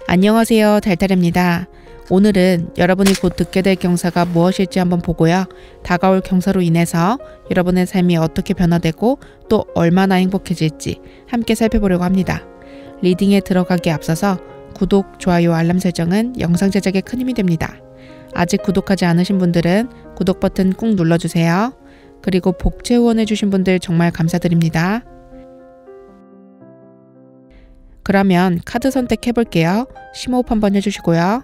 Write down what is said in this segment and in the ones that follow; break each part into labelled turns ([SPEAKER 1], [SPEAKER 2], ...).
[SPEAKER 1] 안녕하세요, 달달입니다. 오늘은 여러분이 곧 듣게 될 경사가 무엇일지 한번 보고요. 다가올 경사로 인해서 여러분의 삶이 어떻게 변화되고 또 얼마나 행복해질지 함께 살펴보려고 합니다. 리딩에 들어가기에 앞서서 구독, 좋아요, 알람 설정은 영상 제작에 큰 힘이 됩니다. 아직 구독하지 않으신 분들은 구독 버튼 꾹 눌러주세요. 그리고 복채 후원해주신 분들 정말 감사드립니다. 그러면 카드 선택해 볼게요. 심호흡 한번 해주시고요.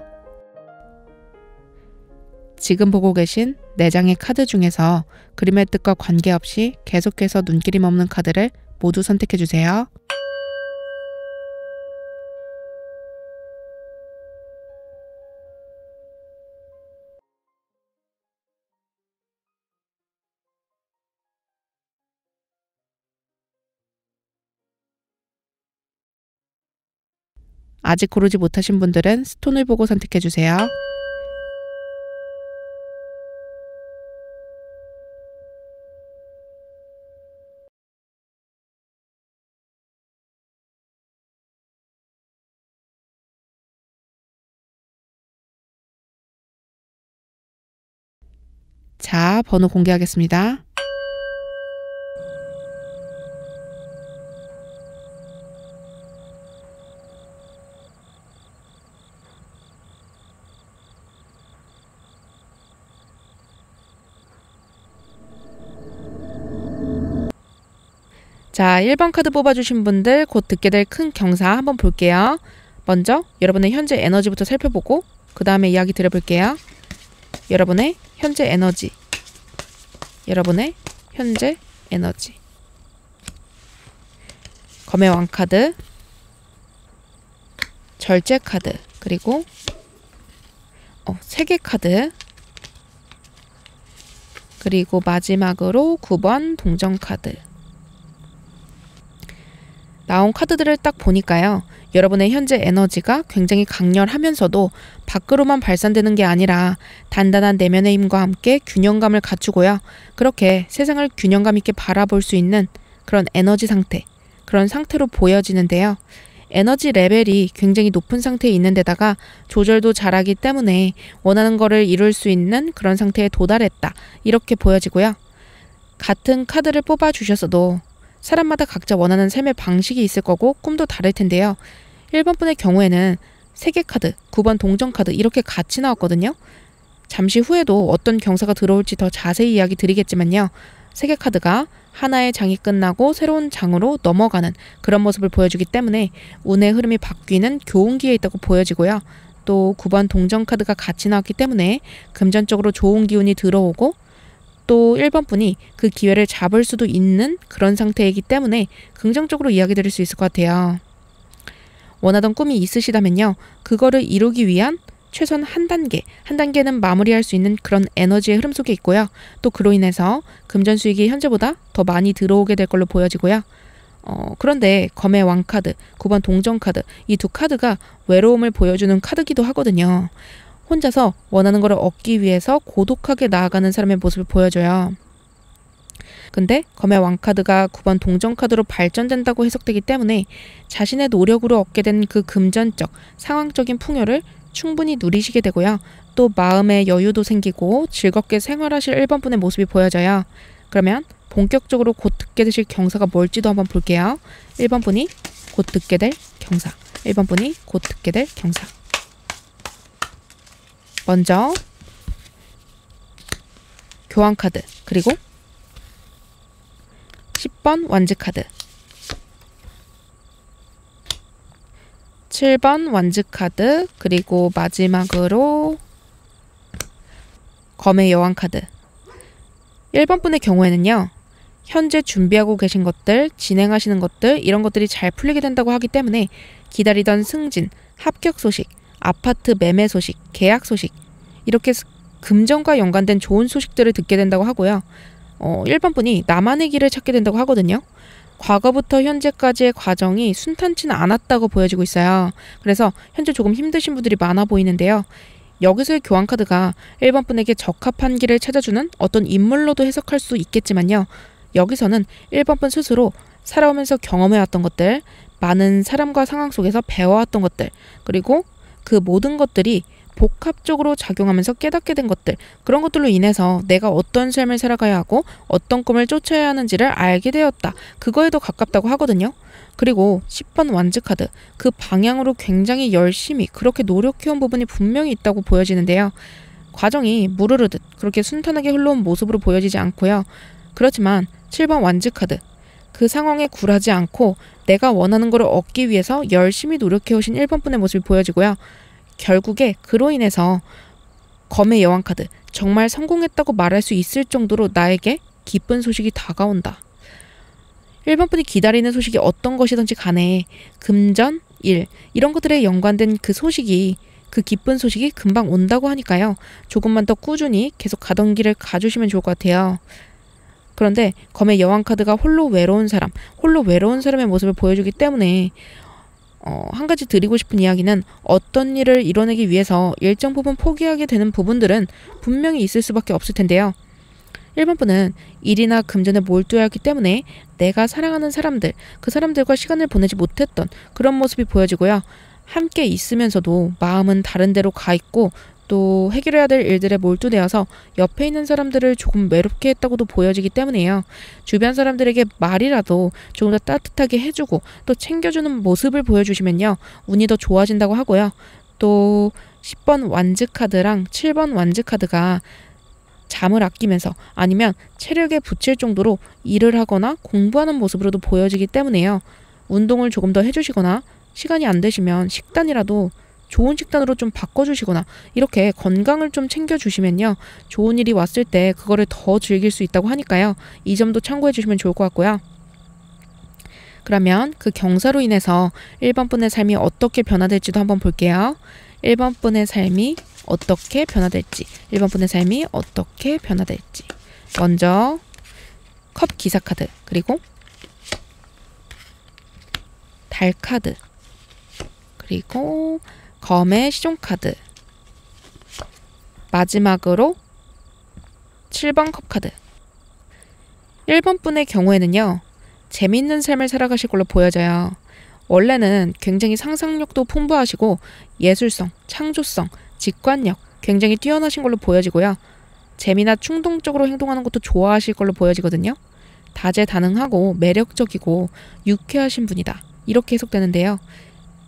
[SPEAKER 1] 지금 보고 계신 4장의 카드 중에서 그림의 뜻과 관계없이 계속해서 눈길이 머무는 카드를 모두 선택해 주세요. 아직 고르지 못하신 분들은 스톤을 보고 선택해 주세요. 자, 번호 공개하겠습니다. 자, 1번 카드 뽑아주신 분들 곧 듣게 될 큰 경사 한번 볼게요. 먼저 여러분의 현재 에너지부터 살펴보고 그 다음에 이야기 드려볼게요. 여러분의 현재 에너지, 여러분의 현재 에너지. 검의 왕 카드, 절제 카드, 그리고 세계 카드, 그리고 마지막으로 9번 동전 카드. 나온 카드들을 딱 보니까요. 여러분의 현재 에너지가 굉장히 강렬하면서도 밖으로만 발산되는 게 아니라 단단한 내면의 힘과 함께 균형감을 갖추고요. 그렇게 세상을 균형감 있게 바라볼 수 있는 그런 에너지 상태, 그런 상태로 보여지는데요. 에너지 레벨이 굉장히 높은 상태에 있는 데다가 조절도 잘하기 때문에 원하는 거를 이룰 수 있는 그런 상태에 도달했다. 이렇게 보여지고요. 같은 카드를 뽑아주셨어도 사람마다 각자 원하는 삶의 방식이 있을 거고 꿈도 다를 텐데요. 1번 분의 경우에는 세계 카드, 9번 동전 카드 이렇게 같이 나왔거든요. 잠시 후에도 어떤 경사가 들어올지 더 자세히 이야기 드리겠지만요. 세계 카드가 하나의 장이 끝나고 새로운 장으로 넘어가는 그런 모습을 보여주기 때문에 운의 흐름이 바뀌는 교훈기에 있다고 보여지고요. 또 9번 동전 카드가 같이 나왔기 때문에 금전적으로 좋은 기운이 들어오고 또 1번 분이 그 기회를 잡을 수도 있는 그런 상태이기 때문에 긍정적으로 이야기 드릴 수 있을 것 같아요. 원하던 꿈이 있으시다면요. 그거를 이루기 위한 최소한 한 단계는 마무리할 수 있는 그런 에너지의 흐름 속에 있고요. 또 그로 인해서 금전 수익이 현재보다 더 많이 들어오게 될 걸로 보여지고요. 그런데 검의 왕 카드, 9번 동전 카드 이 두 카드가 외로움을 보여주는 카드기도 하거든요. 혼자서 원하는 것을 얻기 위해서 고독하게 나아가는 사람의 모습을 보여줘요. 근데 검의 왕 카드가 9번 동전 카드로 발전된다고 해석되기 때문에 자신의 노력으로 얻게 된 그 금전적, 상황적인 풍요를 충분히 누리시게 되고요. 또 마음의 여유도 생기고 즐겁게 생활하실 1번 분의 모습이 보여져요. 그러면 본격적으로 곧 듣게 되실 경사가 뭘지도 한번 볼게요. 1번 분이 곧 듣게 될 경사, 1번 분이 곧 듣게 될 경사. 먼저 교환 카드, 그리고 10번 완즈 카드, 7번 완즈 카드, 그리고 마지막으로 검의 여왕 카드. 1번 분의 경우에는요. 현재 준비하고 계신 것들, 진행하시는 것들 이런 것들이 잘 풀리게 된다고 하기 때문에 기다리던 승진, 합격 소식, 아파트 매매 소식, 계약 소식 이렇게 금전과 연관된 좋은 소식들을 듣게 된다고 하고요. 1번 분이 나만의 길을 찾게 된다고 하거든요. 과거부터 현재까지의 과정이 순탄치는 않았다고 보여지고 있어요. 그래서 현재 조금 힘드신 분들이 많아 보이는데요. 여기서의 교환 카드가 1번 분에게 적합한 길을 찾아주는 어떤 인물로도 해석할 수 있겠지만요. 여기서는 1번 분 스스로 살아오면서 경험해왔던 것들, 많은 사람과 상황 속에서 배워왔던 것들, 그리고 그 모든 것들이 복합적으로 작용하면서 깨닫게 된 것들, 그런 것들로 인해서 내가 어떤 삶을 살아가야 하고 어떤 꿈을 쫓아야 하는지를 알게 되었다. 그거에 더 가깝다고 하거든요. 그리고 10번 완즈카드, 그 방향으로 굉장히 열심히 그렇게 노력해온 부분이 분명히 있다고 보여지는데요. 과정이 무르르듯 그렇게 순탄하게 흘러온 모습으로 보여지지 않고요. 그렇지만 7번 완즈카드, 그 상황에 굴하지 않고 내가 원하는 것을 얻기 위해서 열심히 노력해오신 1번 분의 모습이 보여지고요. 결국에 그로 인해서 검의 여왕 카드, 정말 성공했다고 말할 수 있을 정도로 나에게 기쁜 소식이 다가온다. 1번 분이 기다리는 소식이 어떤 것이든지 간에 금전, 일, 이런 것들에 연관된 그 소식이, 그 기쁜 소식이 금방 온다고 하니까요. 조금만 더 꾸준히 계속 가던 길을 가주시면 좋을 것 같아요. 그런데 검의 여왕 카드가 홀로 외로운 사람의 모습을 보여주기 때문에 한 가지 드리고 싶은 이야기는, 어떤 일을 이뤄내기 위해서 일정 부분 포기하게 되는 부분들은 분명히 있을 수밖에 없을 텐데요. 1번 분은 일이나 금전에 몰두하기 때문에 내가 사랑하는 사람들, 그 사람들과 시간을 보내지 못했던 그런 모습이 보여지고요. 함께 있으면서도 마음은 다른 데로 가 있고 또 해결해야 될 일들에 몰두되어서 옆에 있는 사람들을 조금 외롭게 했다고도 보여지기 때문에요. 주변 사람들에게 말이라도 조금 더 따뜻하게 해주고 또 챙겨주는 모습을 보여주시면요, 운이 더 좋아진다고 하고요. 또 10번 완즈카드랑 7번 완즈카드가 잠을 아끼면서 아니면 체력에 붙일 정도로 일을 하거나 공부하는 모습으로도 보여지기 때문에요. 운동을 조금 더 해주시거나 시간이 안 되시면 식단이라도 좋은 식단으로 좀 바꿔주시거나 이렇게 건강을 좀 챙겨주시면요, 좋은 일이 왔을 때 그거를 더 즐길 수 있다고 하니까요. 이 점도 참고해 주시면 좋을 것 같고요. 그러면 그 경사로 인해서 1번 분의 삶이 어떻게 변화될지도 한번 볼게요. 1번 분의 삶이 어떻게 변화될지, 1번 분의 삶이 어떻게 변화될지. 먼저 컵 기사 카드, 그리고 달 카드, 그리고 검의 시종 카드, 마지막으로 7번 컵 카드. 1번 분의 경우에는요, 재미있는 삶을 살아가실 걸로 보여져요. 원래는 굉장히 상상력도 풍부하시고 예술성, 창조성, 직관력 굉장히 뛰어나신 걸로 보여지고요. 재미나 충동적으로 행동하는 것도 좋아하실 걸로 보여지거든요. 다재다능하고 매력적이고 유쾌하신 분이다, 이렇게 해석되는데요.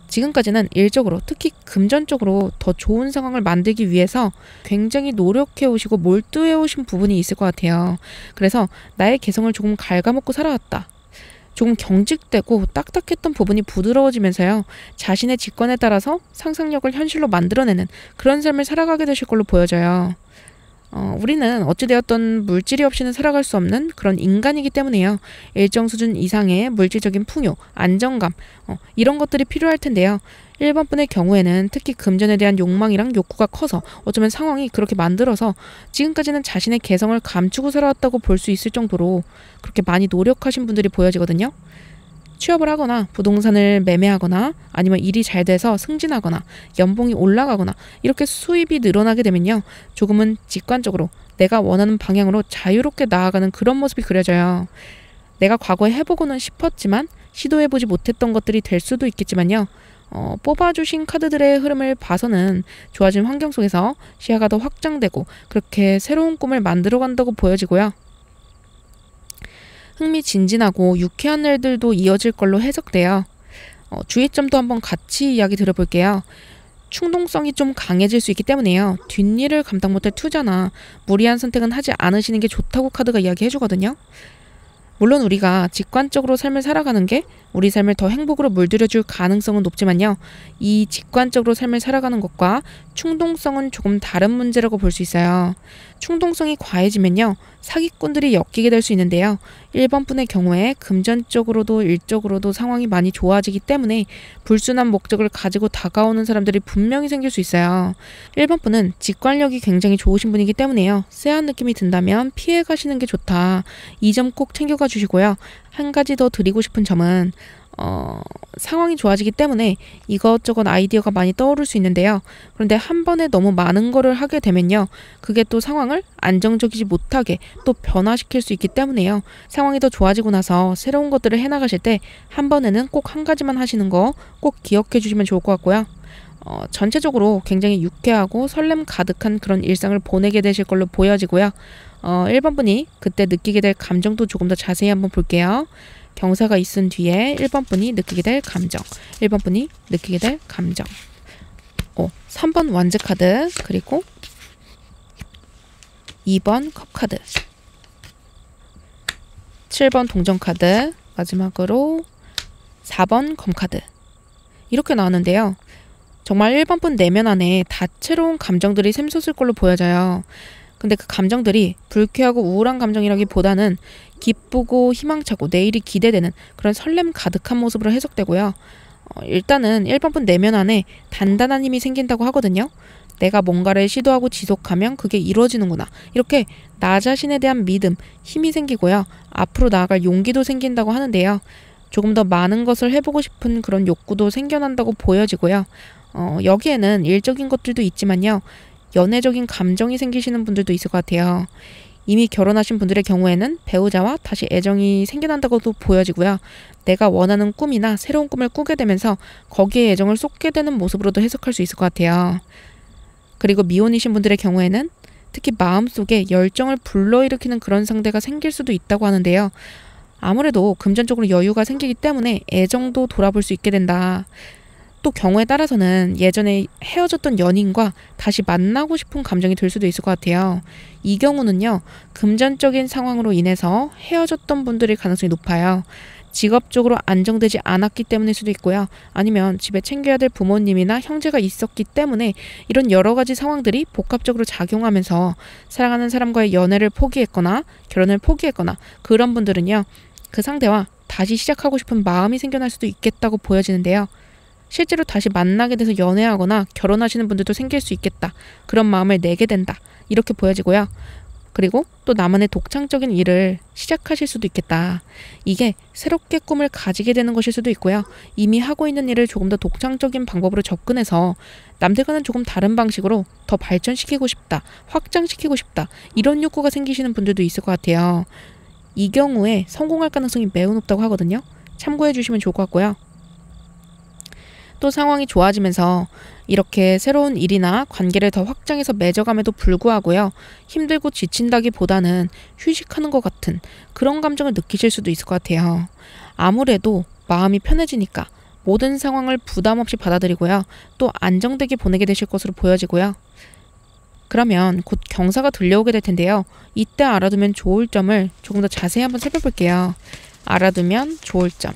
[SPEAKER 1] 지금까지는 일적으로, 특히 금전적으로 더 좋은 상황을 만들기 위해서 굉장히 노력해 오시고 몰두해 오신 부분이 있을 것 같아요. 그래서 나의 개성을 조금 갉아먹고 살아왔다. 조금 경직되고 딱딱했던 부분이 부드러워지면서요, 자신의 직관에 따라서 상상력을 현실로 만들어내는 그런 삶을 살아가게 되실 걸로 보여져요. 우리는 어찌되었던 물질이 없이는 살아갈 수 없는 그런 인간이기 때문에요. 일정 수준 이상의 물질적인 풍요, 안정감, 이런 것들이 필요할 텐데요. 1번 분의 경우에는 특히 금전에 대한 욕망이랑 욕구가 커서 어쩌면 상황이 그렇게 만들어서 지금까지는 자신의 개성을 감추고 살아왔다고 볼 수 있을 정도로 그렇게 많이 노력하신 분들이 보여지거든요. 취업을 하거나 부동산을 매매하거나 아니면 일이 잘 돼서 승진하거나 연봉이 올라가거나 이렇게 수입이 늘어나게 되면요, 조금은 직관적으로 내가 원하는 방향으로 자유롭게 나아가는 그런 모습이 그려져요. 내가 과거에 해보고는 싶었지만 시도해보지 못했던 것들이 될 수도 있겠지만요, 뽑아주신 카드들의 흐름을 봐서는 좋아진 환경 속에서 시야가 더 확장되고 그렇게 새로운 꿈을 만들어간다고 보여지고요. 흥미진진하고 유쾌한 일들도 이어질 걸로 해석돼요. 주의점도 한번 같이 이야기 들어볼게요. 충동성이 좀 강해질 수 있기 때문에요. 뒷일을 감당 못할 투자나 무리한 선택은 하지 않으시는 게 좋다고 카드가 이야기해주거든요. 물론 우리가 직관적으로 삶을 살아가는 게 우리 삶을 더 행복으로 물들여줄 가능성은 높지만요, 이 직관적으로 삶을 살아가는 것과 충동성은 조금 다른 문제라고 볼 수 있어요. 충동성이 과해지면요, 사기꾼들이 엮이게 될 수 있는데요. 1번 분의 경우에 금전적으로도 일적으로도 상황이 많이 좋아지기 때문에 불순한 목적을 가지고 다가오는 사람들이 분명히 생길 수 있어요. 1번 분은 직관력이 굉장히 좋으신 분이기 때문에요. 쎄한 느낌이 든다면 피해 가시는 게 좋다. 이 점 꼭 챙겨가 주시고요. 한 가지 더 드리고 싶은 점은 상황이 좋아지기 때문에 이것저것 아이디어가 많이 떠오를 수 있는데요. 그런데 한 번에 너무 많은 거를 하게 되면요. 그게 또 상황을 안정적이지 못하게 또 변화시킬 수 있기 때문에요. 상황이 더 좋아지고 나서 새로운 것들을 해나가실 때 한 번에는 꼭 한 가지만 하시는 거 꼭 기억해 주시면 좋을 것 같고요. 전체적으로 굉장히 유쾌하고 설렘 가득한 그런 일상을 보내게 되실 걸로 보여지고요. 1번 분이 그때 느끼게 될 감정도 조금 더 자세히 한번 볼게요. 경사가 있은 뒤에 1번 분이 느끼게 될 감정, 1번 분이 느끼게 될 감정. 3번 완즈 카드, 그리고 2번 컵 카드, 7번 동전 카드, 마지막으로 4번 검 카드. 이렇게 나왔는데요. 정말 1번 분 내면 안에 다채로운 감정들이 샘솟을 걸로 보여져요. 근데 그 감정들이 불쾌하고 우울한 감정이라기보다는 기쁘고 희망차고 내일이 기대되는 그런 설렘 가득한 모습으로 해석되고요. 일단은 1번 분 내면 안에 단단한 힘이 생긴다고 하거든요. 내가 뭔가를 시도하고 지속하면 그게 이루어지는구나. 이렇게 나 자신에 대한 믿음, 힘이 생기고요. 앞으로 나아갈 용기도 생긴다고 하는데요. 조금 더 많은 것을 해보고 싶은 그런 욕구도 생겨난다고 보여지고요. 여기에는 일적인 것들도 있지만요. 연애적인 감정이 생기시는 분들도 있을 것 같아요. 이미 결혼하신 분들의 경우에는 배우자와 다시 애정이 생겨난다고도 보여지고요. 내가 원하는 꿈이나 새로운 꿈을 꾸게 되면서 거기에 애정을 쏟게 되는 모습으로도 해석할 수 있을 것 같아요. 그리고 미혼이신 분들의 경우에는 특히 마음속에 열정을 불러일으키는 그런 상대가 생길 수도 있다고 하는데요. 아무래도 금전적으로 여유가 생기기 때문에 애정도 돌아볼 수 있게 된다. 또 경우에 따라서는 예전에 헤어졌던 연인과 다시 만나고 싶은 감정이 들 수도 있을 것 같아요. 이 경우는요, 금전적인 상황으로 인해서 헤어졌던 분들의 가능성이 높아요. 직업적으로 안정되지 않았기 때문일 수도 있고요. 아니면 집에 챙겨야 될 부모님이나 형제가 있었기 때문에 이런 여러 가지 상황들이 복합적으로 작용하면서 사랑하는 사람과의 연애를 포기했거나 결혼을 포기했거나 그런 분들은요, 그 상대와 다시 시작하고 싶은 마음이 생겨날 수도 있겠다고 보여지는데요. 실제로 다시 만나게 돼서 연애하거나 결혼하시는 분들도 생길 수 있겠다. 그런 마음을 내게 된다. 이렇게 보여지고요. 그리고 또 나만의 독창적인 일을 시작하실 수도 있겠다. 이게 새롭게 꿈을 가지게 되는 것일 수도 있고요. 이미 하고 있는 일을 조금 더 독창적인 방법으로 접근해서 남들과는 조금 다른 방식으로 더 발전시키고 싶다. 확장시키고 싶다. 이런 욕구가 생기시는 분들도 있을 것 같아요. 이 경우에 성공할 가능성이 매우 높다고 하거든요. 참고해 주시면 좋을 것 같고요. 또 상황이 좋아지면서 이렇게 새로운 일이나 관계를 더 확장해서 맺어감에도 불구하고요. 힘들고 지친다기보다는 휴식하는 것 같은 그런 감정을 느끼실 수도 있을 것 같아요. 아무래도 마음이 편해지니까 모든 상황을 부담 없이 받아들이고요. 또 안정되게 보내게 되실 것으로 보여지고요. 그러면 곧 경사가 들려오게 될 텐데요. 이때 알아두면 좋을 점을 조금 더 자세히 한번 살펴볼게요. 알아두면 좋을 점.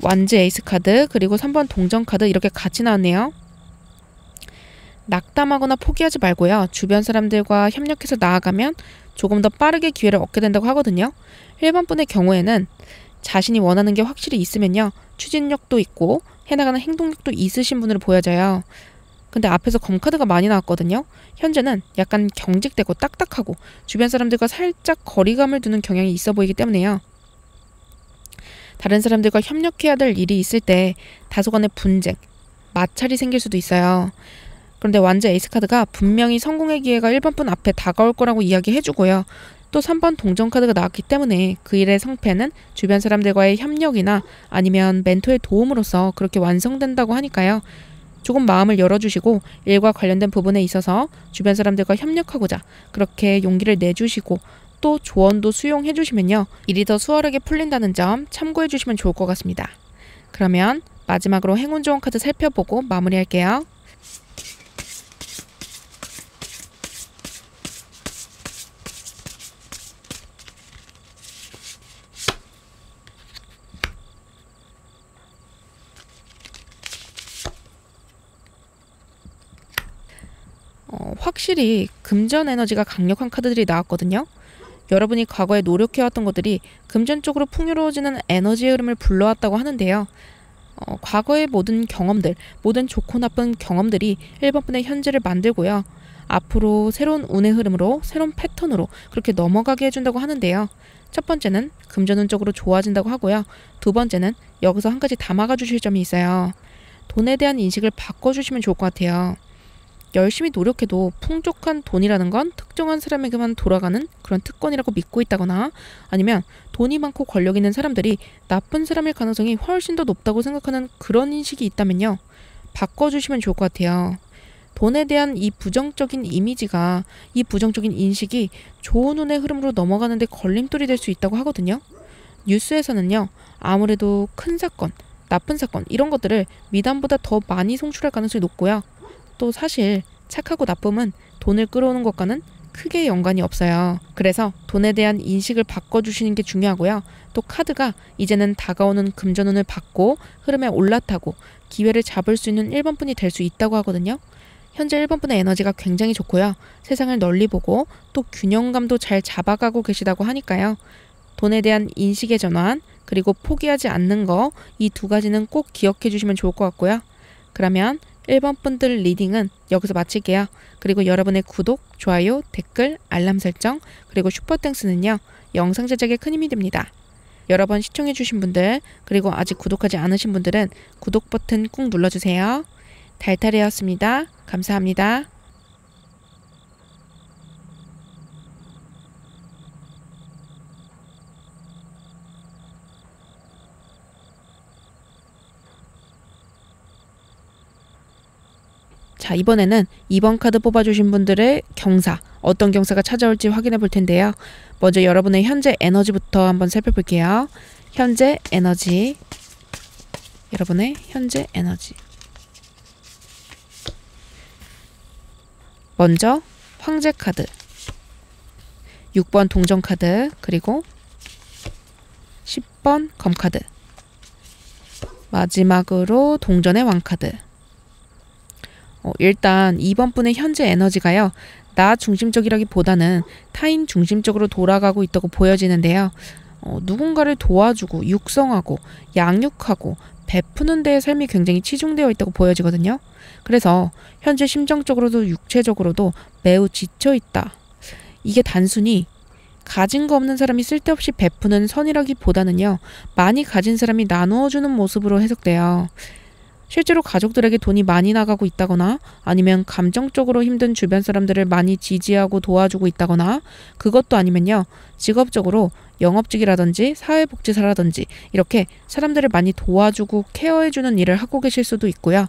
[SPEAKER 1] 완즈 에이스 카드, 그리고 3번 동전 카드 이렇게 같이 나왔네요. 낙담하거나 포기하지 말고요. 주변 사람들과 협력해서 나아가면 조금 더 빠르게 기회를 얻게 된다고 하거든요. 1번 분의 경우에는 자신이 원하는 게 확실히 있으면요. 추진력도 있고 해나가는 행동력도 있으신 분으로 보여져요. 근데 앞에서 검카드가 많이 나왔거든요. 현재는 약간 경직되고 딱딱하고 주변 사람들과 살짝 거리감을 두는 경향이 있어 보이기 때문에요. 다른 사람들과 협력해야 될 일이 있을 때 다소간의 분쟁, 마찰이 생길 수도 있어요. 그런데 완즈 에이스 카드가 분명히 성공의 기회가 1번 분 앞에 다가올 거라고 이야기해주고요. 또 3번 동전 카드가 나왔기 때문에 그 일의 성패는 주변 사람들과의 협력이나 아니면 멘토의 도움으로써 그렇게 완성된다고 하니까요. 조금 마음을 열어주시고 일과 관련된 부분에 있어서 주변 사람들과 협력하고자 그렇게 용기를 내주시고 또 조언도 수용해 주시면요. 일이 더 수월하게 풀린다는 점 참고해 주시면 좋을 것 같습니다. 그러면 마지막으로 행운 좋은 카드 살펴보고 마무리할게요. 확실히 금전 에너지가 강력한 카드들이 나왔거든요. 여러분이 과거에 노력해왔던 것들이 금전적으로 풍요로워지는 에너지의 흐름을 불러왔다고 하는데요. 과거의 모든 경험들, 모든 좋고 나쁜 경험들이 1번 분의 현재를 만들고요. 앞으로 새로운 운의 흐름으로 새로운 패턴으로 그렇게 넘어가게 해준다고 하는데요. 첫 번째는 금전운 쪽으로 좋아진다고 하고요. 두 번째는 여기서 한 가지 다 막아주실 점이 있어요. 돈에 대한 인식을 바꿔주시면 좋을 것 같아요. 열심히 노력해도 풍족한 돈이라는 건 특정한 사람에게만 돌아가는 그런 특권이라고 믿고 있다거나 아니면 돈이 많고 권력 있는 사람들이 나쁜 사람일 가능성이 훨씬 더 높다고 생각하는 그런 인식이 있다면요. 바꿔주시면 좋을 것 같아요. 돈에 대한 이 부정적인 이미지가 이 부정적인 인식이 좋은 운의 흐름으로 넘어가는데 걸림돌이 될 수 있다고 하거든요. 뉴스에서는요. 아무래도 큰 사건, 나쁜 사건 이런 것들을 미담보다 더 많이 송출할 가능성이 높고요. 또 사실 착하고 나쁨은 돈을 끌어오는 것과는 크게 연관이 없어요. 그래서 돈에 대한 인식을 바꿔주시는 게 중요하고요. 또 카드가 이제는 다가오는 금전운을 받고 흐름에 올라타고 기회를 잡을 수 있는 1번분이 될 수 있다고 하거든요. 현재 1번분의 에너지가 굉장히 좋고요. 세상을 널리 보고 또 균형감도 잘 잡아가고 계시다고 하니까요. 돈에 대한 인식의 전환 그리고 포기하지 않는 거 이 두 가지는 꼭 기억해 주시면 좋을 것 같고요. 그러면 1번 분들 리딩은 여기서 마칠게요. 그리고 여러분의 구독, 좋아요, 댓글, 알람 설정, 그리고 슈퍼땡스는요. 영상 제작에 큰 힘이 됩니다. 여러 번 시청해 주신 분들, 그리고 아직 구독하지 않으신 분들은 구독 버튼 꾹 눌러주세요. 달달이었습니다. 감사합니다. 자, 이번에는 2번 카드 뽑아주신 분들의 경사, 어떤 경사가 찾아올지 확인해 볼 텐데요. 먼저 여러분의 현재 에너지부터 한번 살펴볼게요. 현재 에너지, 여러분의 현재 에너지. 먼저 황제 카드, 6번 동전 카드, 그리고 10번 검 카드, 마지막으로 동전의 왕 카드. 일단 2번 분의 현재 에너지가요. 나 중심적이라기보다는 타인 중심적으로 돌아가고 있다고 보여지는데요. 누군가를 도와주고 육성하고 양육하고 베푸는 데에 삶이 굉장히 치중되어 있다고 보여지거든요. 그래서 현재 심정적으로도 육체적으로도 매우 지쳐있다. 이게 단순히 가진 거 없는 사람이 쓸데없이 베푸는 선이라기보다는요. 많이 가진 사람이 나누어주는 모습으로 해석돼요. 실제로 가족들에게 돈이 많이 나가고 있다거나 아니면 감정적으로 힘든 주변 사람들을 많이 지지하고 도와주고 있다거나 그것도 아니면요. 직업적으로 영업직이라든지 사회복지사라든지 이렇게 사람들을 많이 도와주고 케어해주는 일을 하고 계실 수도 있고요.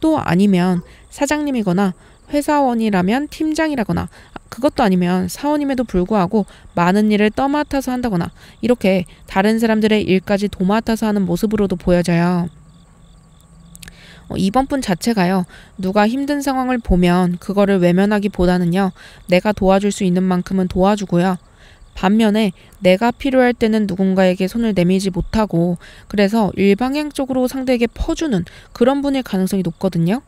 [SPEAKER 1] 또 아니면 사장님이거나 회사원이라면 팀장이라거나 그것도 아니면 사원임에도 불구하고 많은 일을 떠맡아서 한다거나 이렇게 다른 사람들의 일까지 도맡아서 하는 모습으로도 보여져요. 이번 분 자체가요. 누가 힘든 상황을 보면 그거를 외면하기보다는요. 내가 도와줄 수 있는 만큼은 도와주고요. 반면에 내가 필요할 때는 누군가에게 손을 내밀지 못하고 그래서 일방향적으로 상대에게 퍼주는 그런 분일 가능성이 높거든요.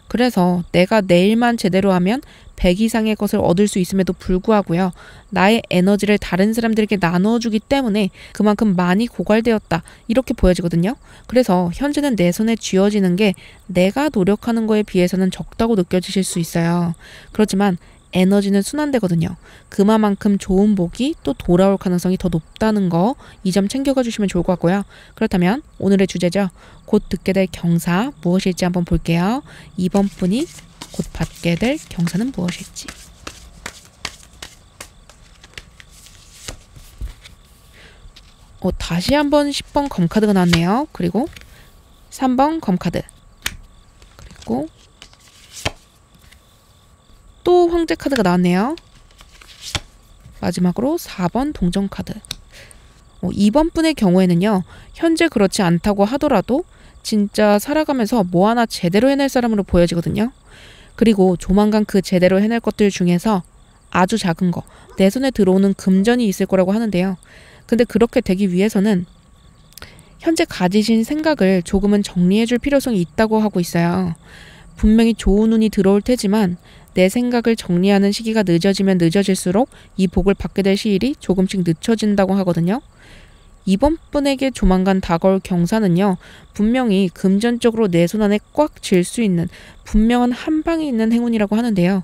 [SPEAKER 1] 그래서 내가 내 일만 제대로 하면 100 이상의 것을 얻을 수 있음에도 불구하고요. 나의 에너지를 다른 사람들에게 나눠주기 때문에 그만큼 많이 고갈되었다. 이렇게 보여지거든요. 그래서 현재는 내 손에 쥐어지는 게 내가 노력하는 거에 비해서는 적다고 느껴지실 수 있어요. 그렇지만 에너지는 순환되거든요. 그만큼 좋은 복이 또 돌아올 가능성이 더 높다는 거 이 점 챙겨가 주시면 좋을 것 같고요. 그렇다면 오늘의 주제죠. 곧 듣게 될 경사 무엇일지 한번 볼게요. 이번 분이 곧 받게 될 경사는 무엇일지. 다시 한번 10번 검카드가 나왔네요. 그리고 3번 검카드. 그리고 또 황제 카드가 나왔네요. 마지막으로 4번 동전 카드. 2번 분의 경우에는요. 현재 그렇지 않다고 하더라도 진짜 살아가면서 뭐 하나 제대로 해낼 사람으로 보여지거든요. 그리고 조만간 그 제대로 해낼 것들 중에서 아주 작은 거, 내 손에 들어오는 금전이 있을 거라고 하는데요. 근데 그렇게 되기 위해서는 현재 가지신 생각을 조금은 정리해 줄 필요성이 있다고 하고 있어요. 분명히 좋은 운이 들어올 테지만 내 생각을 정리하는 시기가 늦어지면 늦어질수록 이 복을 받게 될 시일이 조금씩 늦춰진다고 하거든요. 이번 분에게 조만간 다가올 경사는요. 분명히 금전적으로 내 손 안에 꽉 쥘 수 있는 분명한 한 방이 있는 행운이라고 하는데요.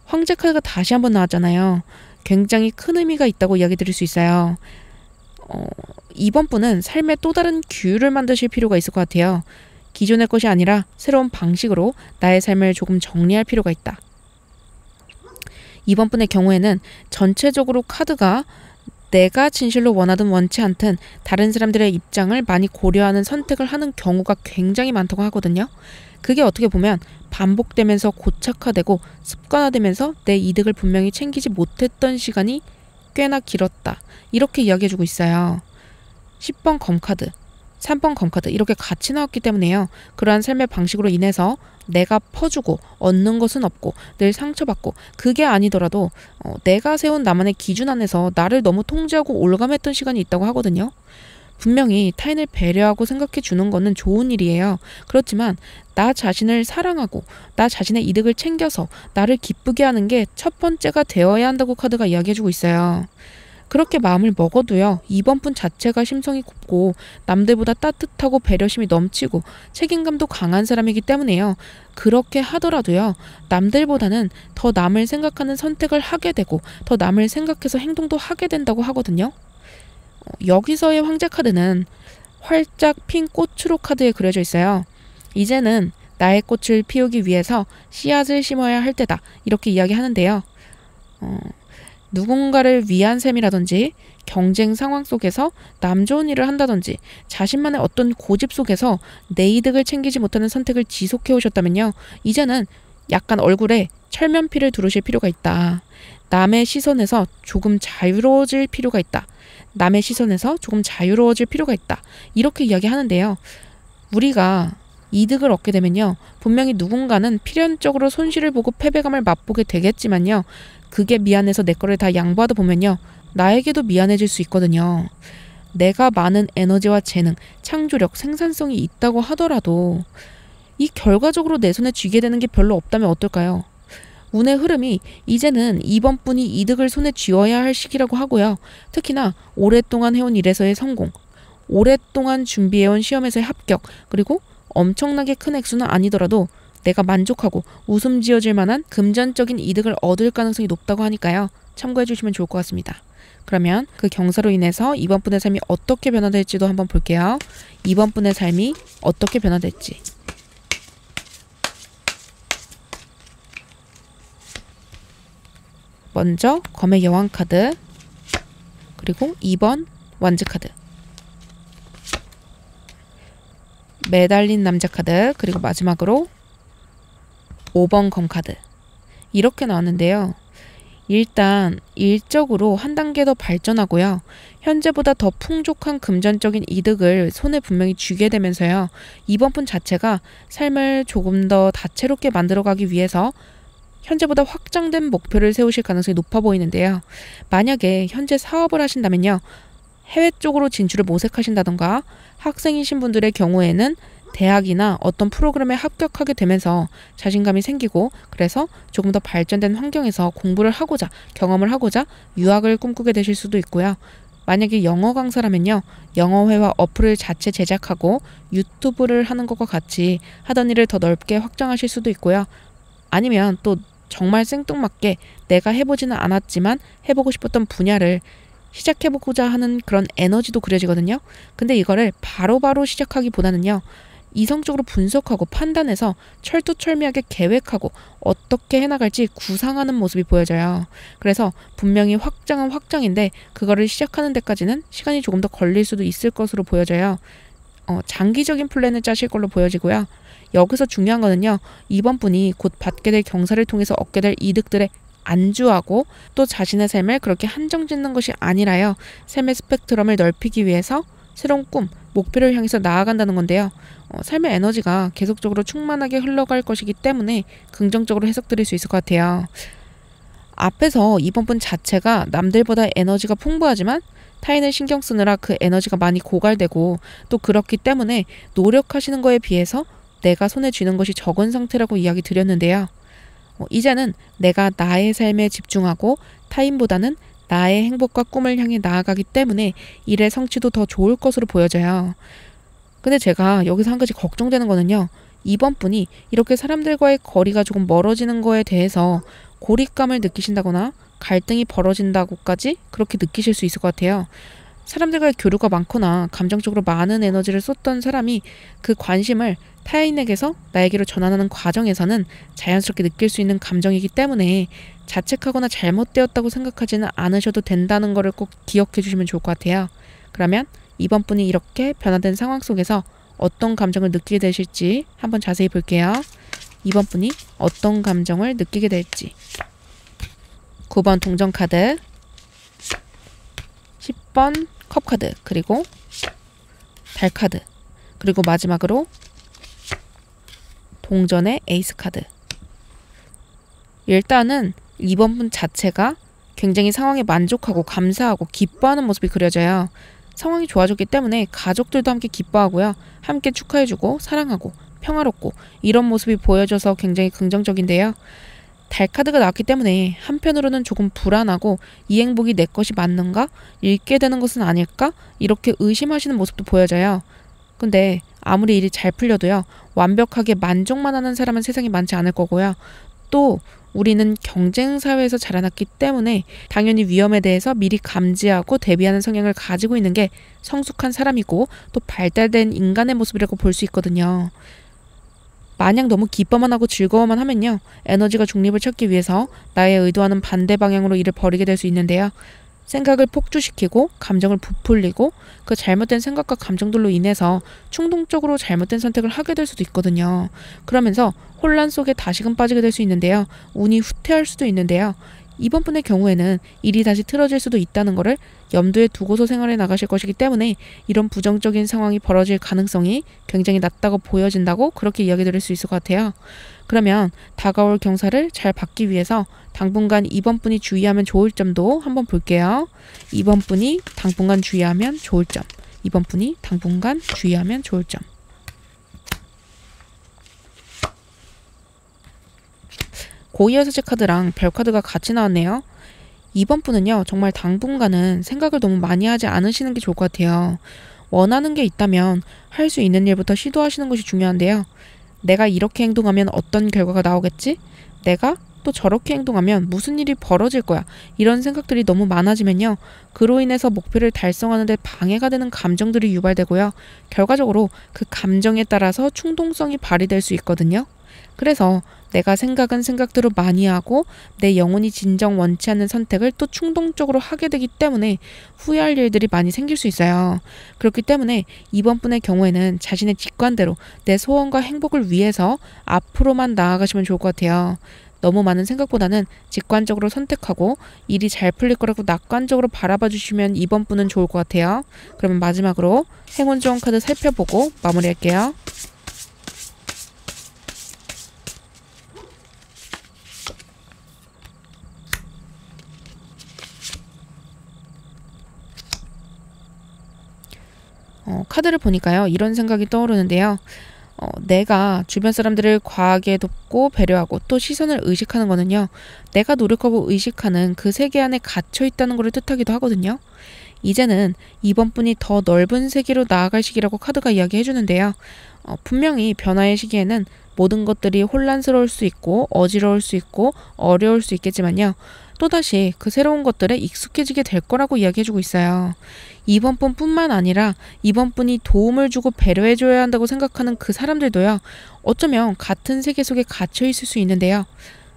[SPEAKER 1] 황제 카드가 다시 한번 나왔잖아요. 굉장히 큰 의미가 있다고 이야기 드릴 수 있어요. 이번 분은 삶에 또 다른 규율을 만드실 필요가 있을 것 같아요. 기존의 것이 아니라 새로운 방식으로 나의 삶을 조금 정리할 필요가 있다. 이번 분의 경우에는 전체적으로 카드가 내가 진실로 원하든 원치 않든 다른 사람들의 입장을 많이 고려하는 선택을 하는 경우가 굉장히 많다고 하거든요. 그게 어떻게 보면 반복되면서 고착화되고 습관화되면서 내 이득을 분명히 챙기지 못했던 시간이 꽤나 길었다. 이렇게 이야기해주고 있어요. 10번 검카드, 3번 검카드 이렇게 같이 나왔기 때문에요. 그러한 삶의 방식으로 인해서 내가 퍼주고 얻는 것은 없고 늘 상처받고 그게 아니더라도 내가 세운 나만의 기준 안에서 나를 너무 통제하고 올감했던 시간이 있다고 하거든요. 분명히 타인을 배려하고 생각해 주는 거는 좋은 일이에요. 그렇지만 나 자신을 사랑하고 나 자신의 이득을 챙겨서 나를 기쁘게 하는 게 첫 번째가 되어야 한다고 카드가 이야기해주고 있어요. 그렇게 마음을 먹어도요. 이번 분 자체가 심성이 곱고 남들보다 따뜻하고 배려심이 넘치고 책임감도 강한 사람이기 때문에요. 그렇게 하더라도요. 남들보다는 더 남을 생각하는 선택을 하게 되고 더 남을 생각해서 행동도 하게 된다고 하거든요. 여기서의 황제 카드는 활짝 핀 꽃으로 카드에 그려져 있어요. 이제는 나의 꽃을 피우기 위해서 씨앗을 심어야 할 때다. 이렇게 이야기하는데요. 누군가를 위한 셈이라든지 경쟁 상황 속에서 남 좋은 일을 한다든지 자신만의 어떤 고집 속에서 내 이득을 챙기지 못하는 선택을 지속해 오셨다면요. 이제는 약간 얼굴에 철면피를 두르실 필요가 있다. 남의 시선에서 조금 자유로워질 필요가 있다. 남의 시선에서 조금 자유로워질 필요가 있다. 이렇게 이야기하는데요. 우리가 이득을 얻게 되면요. 분명히 누군가는 필연적으로 손실을 보고 패배감을 맛보게 되겠지만요. 그게 미안해서 내 거를 다 양보하다 보면요. 나에게도 미안해질 수 있거든요. 내가 많은 에너지와 재능, 창조력, 생산성이 있다고 하더라도 이 결과적으로 내 손에 쥐게 되는 게 별로 없다면 어떨까요? 운의 흐름이 이제는 이번 분이 이득을 손에 쥐어야 할 시기라고 하고요. 특히나 오랫동안 해온 일에서의 성공, 오랫동안 준비해온 시험에서의 합격, 그리고 엄청나게 큰 액수는 아니더라도 내가 만족하고 웃음 지어질 만한 금전적인 이득을 얻을 가능성이 높다고 하니까요. 참고해 주시면 좋을 것 같습니다. 그러면 그 경사로 인해서 이번 분의 삶이 어떻게 변화될지도 한번 볼게요. 이번 분의 삶이 어떻게 변화될지. 먼저 검의 여왕 카드, 그리고 2번 완즈 카드, 매달린 남자 카드, 그리고 마지막으로 5번 검 카드. 이렇게 나왔는데요. 일단 일적으로 한 단계 더 발전하고요. 현재보다 더 풍족한 금전적인 이득을 손에 분명히 쥐게 되면서요. 이번 분 자체가 삶을 조금 더 다채롭게 만들어가기 위해서 현재보다 확장된 목표를 세우실 가능성이 높아 보이는데요. 만약에 현재 사업을 하신다면요. 해외 쪽으로 진출을 모색하신다던가 학생이신 분들의 경우에는 대학이나 어떤 프로그램에 합격하게 되면서 자신감이 생기고 그래서 조금 더 발전된 환경에서 공부를 하고자 경험을 하고자 유학을 꿈꾸게 되실 수도 있고요. 만약에 영어 강사라면요. 영어회화 어플을 자체 제작하고 유튜브를 하는 것과 같이 하던 일을 더 넓게 확장하실 수도 있고요. 아니면 또 정말 생뚱맞게 내가 해보지는 않았지만 해보고 싶었던 분야를 시작해보고자 하는 그런 에너지도 그려지거든요. 근데 이거를 바로바로 시작하기보다는요. 이성적으로 분석하고 판단해서 철두철미하게 계획하고 어떻게 해나갈지 구상하는 모습이 보여져요. 그래서 분명히 확장은 확장인데 그거를 시작하는 데까지는 시간이 조금 더 걸릴 수도 있을 것으로 보여져요. 장기적인 플랜을 짜실 걸로 보여지고요. 여기서 중요한 거는요. 이번 분이 곧 받게 될 경사를 통해서 얻게 될 이득들에 안주하고 또 자신의 삶을 그렇게 한정짓는 것이 아니라요. 삶의 스펙트럼을 넓히기 위해서 새로운 꿈, 목표를 향해서 나아간다는 건데요. 삶의 에너지가 계속적으로 충만하게 흘러갈 것이기 때문에 긍정적으로 해석드릴 수 있을 것 같아요. 앞에서 이번 분 자체가 남들보다 에너지가 풍부하지만 타인을 신경 쓰느라 그 에너지가 많이 고갈되고 또 그렇기 때문에 노력하시는 거에 비해서 내가 손에 쥐는 것이 적은 상태라고 이야기 드렸는데요. 이제는 내가 나의 삶에 집중하고 타인보다는 나의 행복과 꿈을 향해 나아가기 때문에 일의 성취도 더 좋을 것으로 보여져요. 근데 제가 여기서 한 가지 걱정되는 거는요. 이번 분이 이렇게 사람들과의 거리가 조금 멀어지는 거에 대해서 고립감을 느끼신다거나 갈등이 벌어진다고까지 그렇게 느끼실 수 있을 것 같아요. 사람들과의 교류가 많거나 감정적으로 많은 에너지를 쏟던 사람이 그 관심을 타인에게서 나에게로 전환하는 과정에서는 자연스럽게 느낄 수 있는 감정이기 때문에 자책하거나 잘못되었다고 생각하지는 않으셔도 된다는 것을 꼭 기억해 주시면 좋을 것 같아요. 그러면 이번 분이 이렇게 변화된 상황 속에서 어떤 감정을 느끼게 되실지 한번 자세히 볼게요. 이번 분이 어떤 감정을 느끼게 될지. 9번 동전 카드, 10번 컵 카드, 그리고 달 카드, 그리고 마지막으로 동전의 에이스 카드. 일단은 이번 분 자체가 굉장히 상황에 만족하고 감사하고 기뻐하는 모습이 그려져요. 상황이 좋아졌기 때문에 가족들도 함께 기뻐하고요. 함께 축하해주고 사랑하고 평화롭고 이런 모습이 보여져서 굉장히 긍정적인데요. 달 카드가 나왔기 때문에 한편으로는 조금 불안하고 이 행복이 내 것이 맞는가? 잃게 되는 것은 아닐까? 이렇게 의심하시는 모습도 보여져요. 근데 아무리 일이 잘 풀려도요. 완벽하게 만족만 하는 사람은 세상에 많지 않을 거고요. 또 우리는 경쟁 사회에서 자라났기 때문에 당연히 위험에 대해서 미리 감지하고 대비하는 성향을 가지고 있는 게 성숙한 사람이고 또 발달된 인간의 모습이라고 볼 수 있거든요. 마냥 너무 기뻐만 하고 즐거워만 하면요. 에너지가 중립을 찾기 위해서 나의 의도와는 반대 방향으로 일을 벌이게 될 수 있는데요. 생각을 폭주시키고 감정을 부풀리고 그 잘못된 생각과 감정들로 인해서 충동적으로 잘못된 선택을 하게 될 수도 있거든요. 그러면서 혼란 속에 다시금 빠지게 될 수 있는데요. 운이 후퇴할 수도 있는데요. 이번 분의 경우에는 일이 다시 틀어질 수도 있다는 것을 염두에 두고서 생활해 나가실 것이기 때문에 이런 부정적인 상황이 벌어질 가능성이 굉장히 낮다고 보여진다고 그렇게 이야기 드릴 수 있을 것 같아요. 그러면 다가올 경사를 잘 받기 위해서 당분간 이번 분이 주의하면 좋을 점도 한번 볼게요. 이번 분이 당분간 주의하면 좋을 점. 이번 분이 당분간 주의하면 좋을 점. 고이여사제 카드랑 별 카드가 같이 나왔네요. 이번 분은요. 정말 당분간은 생각을 너무 많이 하지 않으시는 게 좋을 것 같아요. 원하는 게 있다면 할 수 있는 일부터 시도하시는 것이 중요한데요. 내가 이렇게 행동하면 어떤 결과가 나오겠지? 내가 또 저렇게 행동하면 무슨 일이 벌어질 거야? 이런 생각들이 너무 많아지면요. 그로 인해서 목표를 달성하는 데 방해가 되는 감정들이 유발되고요. 결과적으로 그 감정에 따라서 충동성이 발휘될 수 있거든요. 그래서 내가 생각은 생각대로 많이 하고 내 영혼이 진정 원치 않는 선택을 또 충동적으로 하게 되기 때문에 후회할 일들이 많이 생길 수 있어요. 그렇기 때문에 이번 분의 경우에는 자신의 직관대로 내 소원과 행복을 위해서 앞으로만 나아가시면 좋을 것 같아요. 너무 많은 생각보다는 직관적으로 선택하고 일이 잘 풀릴 거라고 낙관적으로 바라봐 주시면 이번 분은 좋을 것 같아요. 그러면 마지막으로 행운 좋은 카드 살펴보고 마무리할게요. 카드를 보니까요. 이런 생각이 떠오르는데요. 내가 주변 사람들을 과하게 돕고 배려하고 또 시선을 의식하는 거는요. 내가 노력하고 의식하는 그 세계 안에 갇혀 있다는 것을 뜻하기도 하거든요. 이제는 이번 분이 더 넓은 세계로 나아갈 시기라고 카드가 이야기해 주는데요. 분명히 변화의 시기에는 모든 것들이 혼란스러울 수 있고 어지러울 수 있고 어려울 수 있겠지만요. 또다시 그 새로운 것들에 익숙해지게 될 거라고 이야기해주고 있어요. 이번 분뿐만 아니라 이번 분이 도움을 주고 배려해줘야 한다고 생각하는 그 사람들도요. 어쩌면 같은 세계 속에 갇혀 있을 수 있는데요.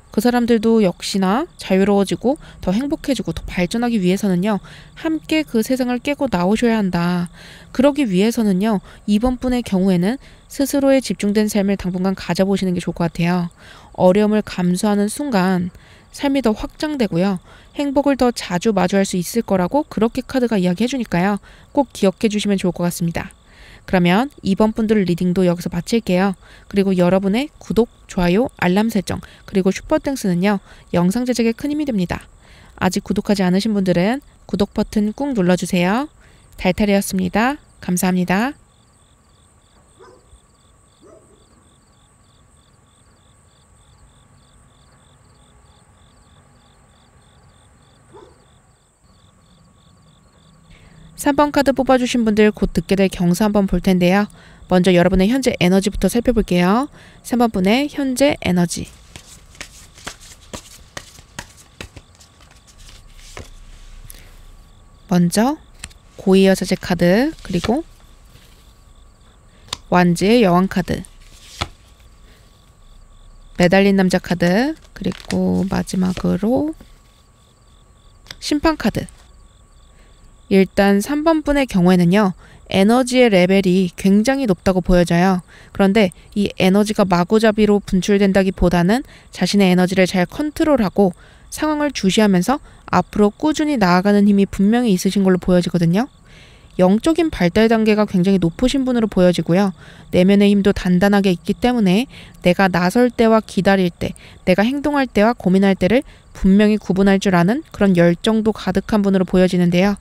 [SPEAKER 1] 그 사람들도 역시나 자유로워지고 더 행복해지고 더 발전하기 위해서는요. 함께 그 세상을 깨고 나오셔야 한다. 그러기 위해서는요. 이번 분의 경우에는 스스로에 집중된 삶을 당분간 가져보시는 게 좋을 것 같아요. 어려움을 감수하는 순간 삶이 더 확장되고요. 행복을 더 자주 마주할 수 있을 거라고 그렇게 카드가 이야기해 주니까요. 꼭 기억해 주시면 좋을 것 같습니다. 그러면 이번 분들 리딩도 여기서 마칠게요. 그리고 여러분의 구독, 좋아요, 알람 설정, 그리고 슈퍼땡스는요. 영상 제작에 큰 힘이 됩니다. 아직 구독하지 않으신 분들은 구독 버튼 꾹 눌러주세요. 달달이었습니다. 감사합니다. 3번 카드 뽑아주신 분들 곧 듣게 될 경사 한번 볼 텐데요. 먼저 여러분의 현재 에너지부터 살펴볼게요. 3번 분의 현재 에너지. 먼저 고위 여자제 카드, 그리고 완지의 여왕 카드, 매달린 남자 카드, 그리고 마지막으로 심판 카드. 일단 3번 분의 경우에는요, 에너지의 레벨이 굉장히 높다고 보여져요. 그런데 이 에너지가 마구잡이로 분출된다기보다는 자신의 에너지를 잘 컨트롤하고 상황을 주시하면서 앞으로 꾸준히 나아가는 힘이 분명히 있으신 걸로 보여지거든요. 영적인 발달 단계가 굉장히 높으신 분으로 보여지고요. 내면의 힘도 단단하게 있기 때문에 내가 나설 때와 기다릴 때, 내가 행동할 때와 고민할 때를 분명히 구분할 줄 아는 그런 열정도 가득한 분으로 보여지는데요.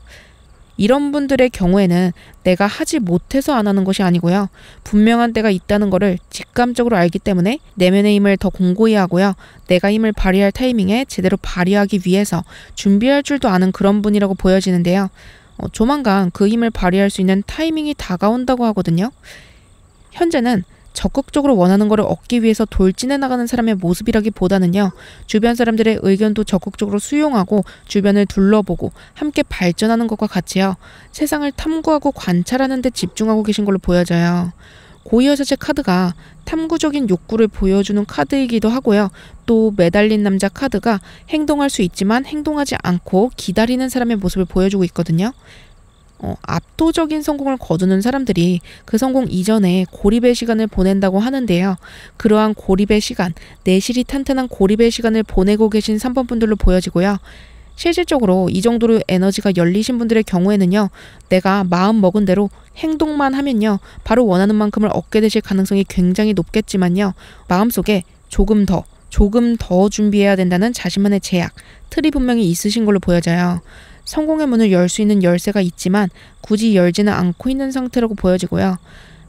[SPEAKER 1] 이런 분들의 경우에는 내가 하지 못해서 안 하는 것이 아니고요. 분명한 때가 있다는 것을 직감적으로 알기 때문에 내면의 힘을 더 공고히 하고요. 내가 힘을 발휘할 타이밍에 제대로 발휘하기 위해서 준비할 줄도 아는 그런 분이라고 보여지는데요. 조만간 그 힘을 발휘할 수 있는 타이밍이 다가온다고 하거든요. 현재는 적극적으로 원하는 것을 얻기 위해서 돌진해 나가는 사람의 모습이라기보다는요. 주변 사람들의 의견도 적극적으로 수용하고 주변을 둘러보고 함께 발전하는 것과 같이요. 세상을 탐구하고 관찰하는 데 집중하고 계신 걸로 보여져요. 고위여자제 카드가 탐구적인 욕구를 보여주는 카드이기도 하고요. 또 매달린 남자 카드가 행동할 수 있지만 행동하지 않고 기다리는 사람의 모습을 보여주고 있거든요. 압도적인 성공을 거두는 사람들이 그 성공 이전에 고립의 시간을 보낸다고 하는데요. 그러한 고립의 시간, 내실이 탄탄한 고립의 시간을 보내고 계신 3번 분들로 보여지고요. 실질적으로 이 정도로 에너지가 열리신 분들의 경우에는요. 내가 마음 먹은 대로 행동만 하면요. 바로 원하는 만큼을 얻게 되실 가능성이 굉장히 높겠지만요. 마음속에 조금 더 준비해야 된다는 자신만의 제약, 틀이 분명히 있으신 걸로 보여져요. 성공의 문을 열 수 있는 열쇠가 있지만 굳이 열지는 않고 있는 상태라고 보여지고요.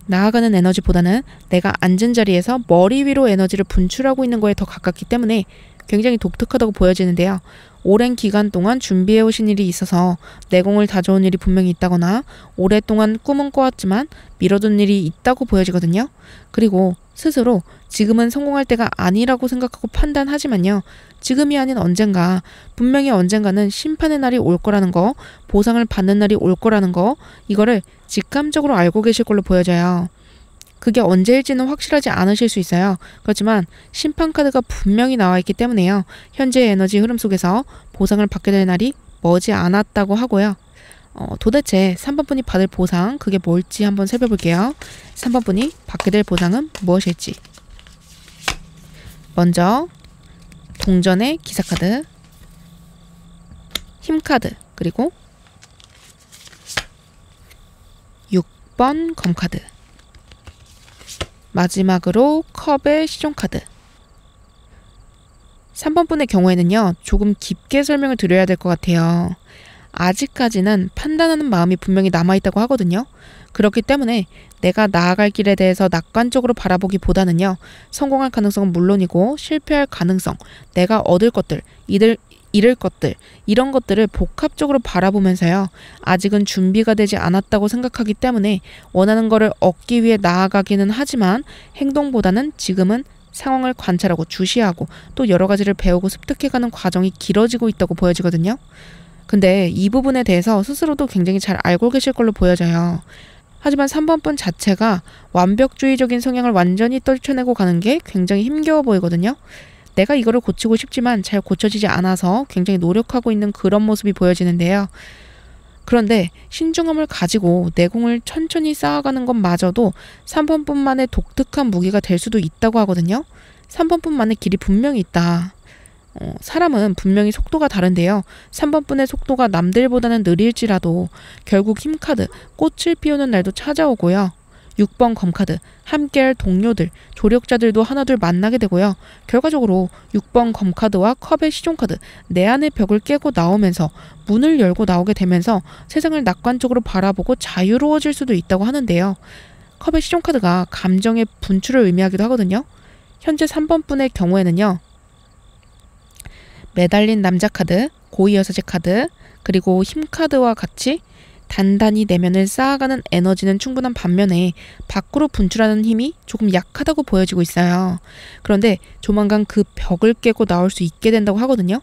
[SPEAKER 1] 나아가는 에너지보다는 내가 앉은 자리에서 머리 위로 에너지를 분출하고 있는 거에 더 가깝기 때문에 굉장히 독특하다고 보여지는데요. 오랜 기간 동안 준비해 오신 일이 있어서 내공을 다져온 일이 분명히 있다거나 오랫동안 꿈은 꿔왔지만 미뤄둔 일이 있다고 보여지거든요. 그리고 스스로 지금은 성공할 때가 아니라고 생각하고 판단하지만요. 지금이 아닌 언젠가, 분명히 언젠가는 심판의 날이 올 거라는 거, 보상을 받는 날이 올 거라는 거, 이거를 직감적으로 알고 계실 걸로 보여져요. 그게 언제일지는 확실하지 않으실 수 있어요. 그렇지만 심판 카드가 분명히 나와 있기 때문에요. 현재의 에너지 흐름 속에서 보상을 받게 될 날이 머지 않았다고 하고요. 도대체 3번 분이 받을 보상, 그게 뭘지 한번 살펴볼게요. 3번 분이 받게 될 보상은 무엇일지. 먼저 동전의 기사카드, 힘카드, 그리고 6번 검카드, 마지막으로 컵의 시종카드. 3번 분의 경우에는요. 조금 깊게 설명을 드려야 될 것 같아요. 아직까지는 판단하는 마음이 분명히 남아있다고 하거든요. 그렇기 때문에 내가 나아갈 길에 대해서 낙관적으로 바라보기보다는요. 성공할 가능성은 물론이고 실패할 가능성, 내가 얻을 것들, 잃을 것들, 이런 것들을 복합적으로 바라보면서요. 아직은 준비가 되지 않았다고 생각하기 때문에 원하는 거를 얻기 위해 나아가기는 하지만 행동보다는 지금은 상황을 관찰하고 주시하고 또 여러 가지를 배우고 습득해가는 과정이 길어지고 있다고 보여지거든요. 근데 이 부분에 대해서 스스로도 굉장히 잘 알고 계실 걸로 보여져요. 하지만 3번 분 자체가 완벽주의적인 성향을 완전히 떨쳐내고 가는 게 굉장히 힘겨워 보이거든요. 내가 이거를 고치고 싶지만 잘 고쳐지지 않아서 굉장히 노력하고 있는 그런 모습이 보여지는데요. 그런데 신중함을 가지고 내공을 천천히 쌓아가는 것마저도 3번 분만의 독특한 무기가 될 수도 있다고 하거든요. 3번 분만의 길이 분명히 있다. 사람은 분명히 속도가 다른데요. 3번 분의 속도가 남들보다는 느릴지라도 결국 힘카드, 꽃을 피우는 날도 찾아오고요. 6번 검카드, 함께할 동료들, 조력자들도 하나둘 만나게 되고요. 결과적으로 6번 검카드와 컵의 시종카드, 내 안의 벽을 깨고 나오면서 문을 열고 나오게 되면서 세상을 낙관적으로 바라보고 자유로워질 수도 있다고 하는데요. 컵의 시종카드가 감정의 분출을 의미하기도 하거든요. 현재 3번 분의 경우에는요. 매달린 남자 카드, 고위 여사제 카드, 그리고 힘 카드와 같이 단단히 내면을 쌓아가는 에너지는 충분한 반면에 밖으로 분출하는 힘이 조금 약하다고 보여지고 있어요. 그런데 조만간 그 벽을 깨고 나올 수 있게 된다고 하거든요.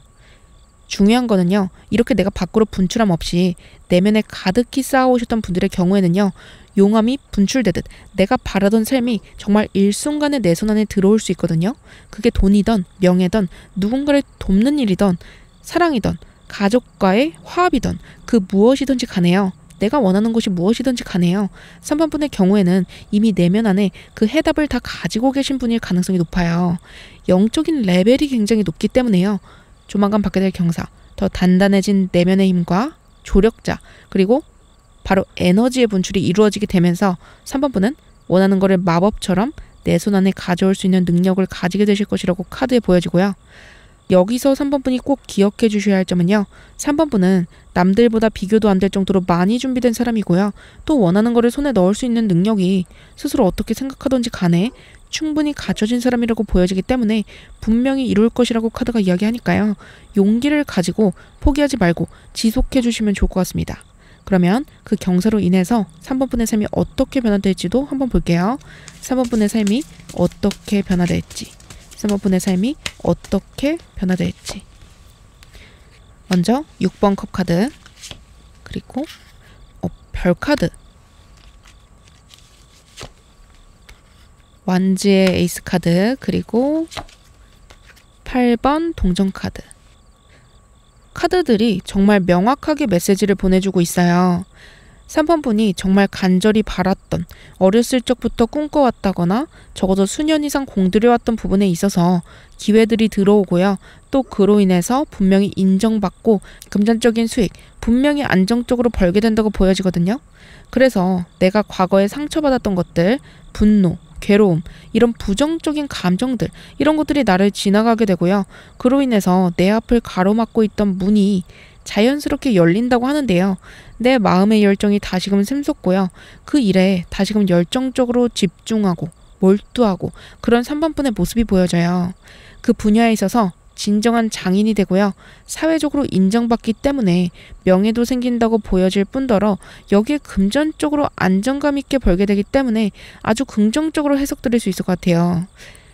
[SPEAKER 1] 중요한 거는요. 이렇게 내가 밖으로 분출함 없이 내면에 가득히 쌓아오셨던 분들의 경우에는요. 용암이 분출되듯 내가 바라던 삶이 정말 일순간에 내 손 안에 들어올 수 있거든요. 그게 돈이든 명예든 누군가를 돕는 일이든 사랑이든 가족과의 화합이든 그 무엇이든지 간에요. 내가 원하는 것이 무엇이든지 간에요. 3번 분의 경우에는 이미 내면 안에 그 해답을 다 가지고 계신 분일 가능성이 높아요. 영적인 레벨이 굉장히 높기 때문에요. 조만간 받게 될 경사, 더 단단해진 내면의 힘과 조력자, 그리고 바로 에너지의 분출이 이루어지게 되면서 3번 분은 원하는 것을 마법처럼 내 손 안에 가져올 수 있는 능력을 가지게 되실 것이라고 카드에 보여지고요. 여기서 3번 분이 꼭 기억해 주셔야 할 점은요. 3번 분은 남들보다 비교도 안 될 정도로 많이 준비된 사람이고요. 또 원하는 거를 손에 넣을 수 있는 능력이 스스로 어떻게 생각하던지 간에 충분히 갖춰진 사람이라고 보여지기 때문에 분명히 이룰 것이라고 카드가 이야기하니까요. 용기를 가지고 포기하지 말고 지속해 주시면 좋을 것 같습니다. 그러면 그 경사로 인해서 3번 분의 삶이 어떻게 변화될지도 한번 볼게요. 3번 분의 삶이 어떻게 변화될지. 3번 분의 삶이 어떻게 변화될지. 먼저 6번 컵 카드, 그리고 별 카드, 완지의 에이스 카드, 그리고 8번 동전 카드. 카드들이 정말 명확하게 메시지를 보내주고 있어요. 3번 분이 정말 간절히 바랐던, 어렸을 적부터 꿈꿔왔다거나 적어도 수년 이상 공들여왔던 부분에 있어서 기회들이 들어오고요. 또 그로 인해서 분명히 인정받고 금전적인 수익, 분명히 안정적으로 벌게 된다고 보여지거든요. 그래서 내가 과거에 상처받았던 것들, 분노, 괴로움, 이런 부정적인 감정들, 이런 것들이 나를 지나가게 되고요. 그로 인해서 내 앞을 가로막고 있던 문이 자연스럽게 열린다고 하는데요. 내 마음의 열정이 다시금 샘솟고요. 그 일에 다시금 열정적으로 집중하고 몰두하고 그런 3번 분의 모습이 보여져요. 그 분야에 있어서 진정한 장인이 되고요. 사회적으로 인정받기 때문에 명예도 생긴다고 보여질 뿐더러 여기에 금전적으로 안정감 있게 벌게 되기 때문에 아주 긍정적으로 해석드릴 수 있을 것 같아요.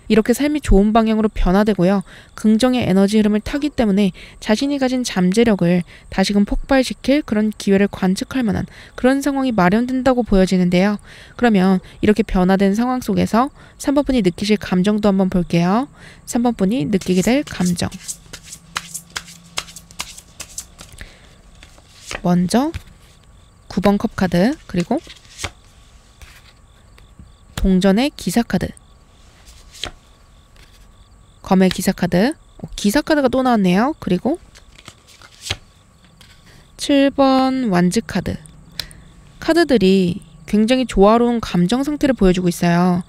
[SPEAKER 1] 이렇게 삶이 좋은 방향으로 변화되고요. 긍정의 에너지 흐름을 타기 때문에 자신이 가진 잠재력을 다시금 폭발시킬 그런 기회를 관측할 만한 그런 상황이 마련된다고 보여지는데요. 그러면 이렇게 변화된 상황 속에서 3번 분이 느끼실 감정도 한번 볼게요. 3번 분이 느끼게 될 감정. 먼저 9번 컵 카드, 그리고 동전의 기사 카드, 검의 기사 카드, 기사 카드가 또 나왔네요. 그리고 7번 완즈 카드. 카드들이 굉장히 조화로운 감정 상태를 보여주고 있어요.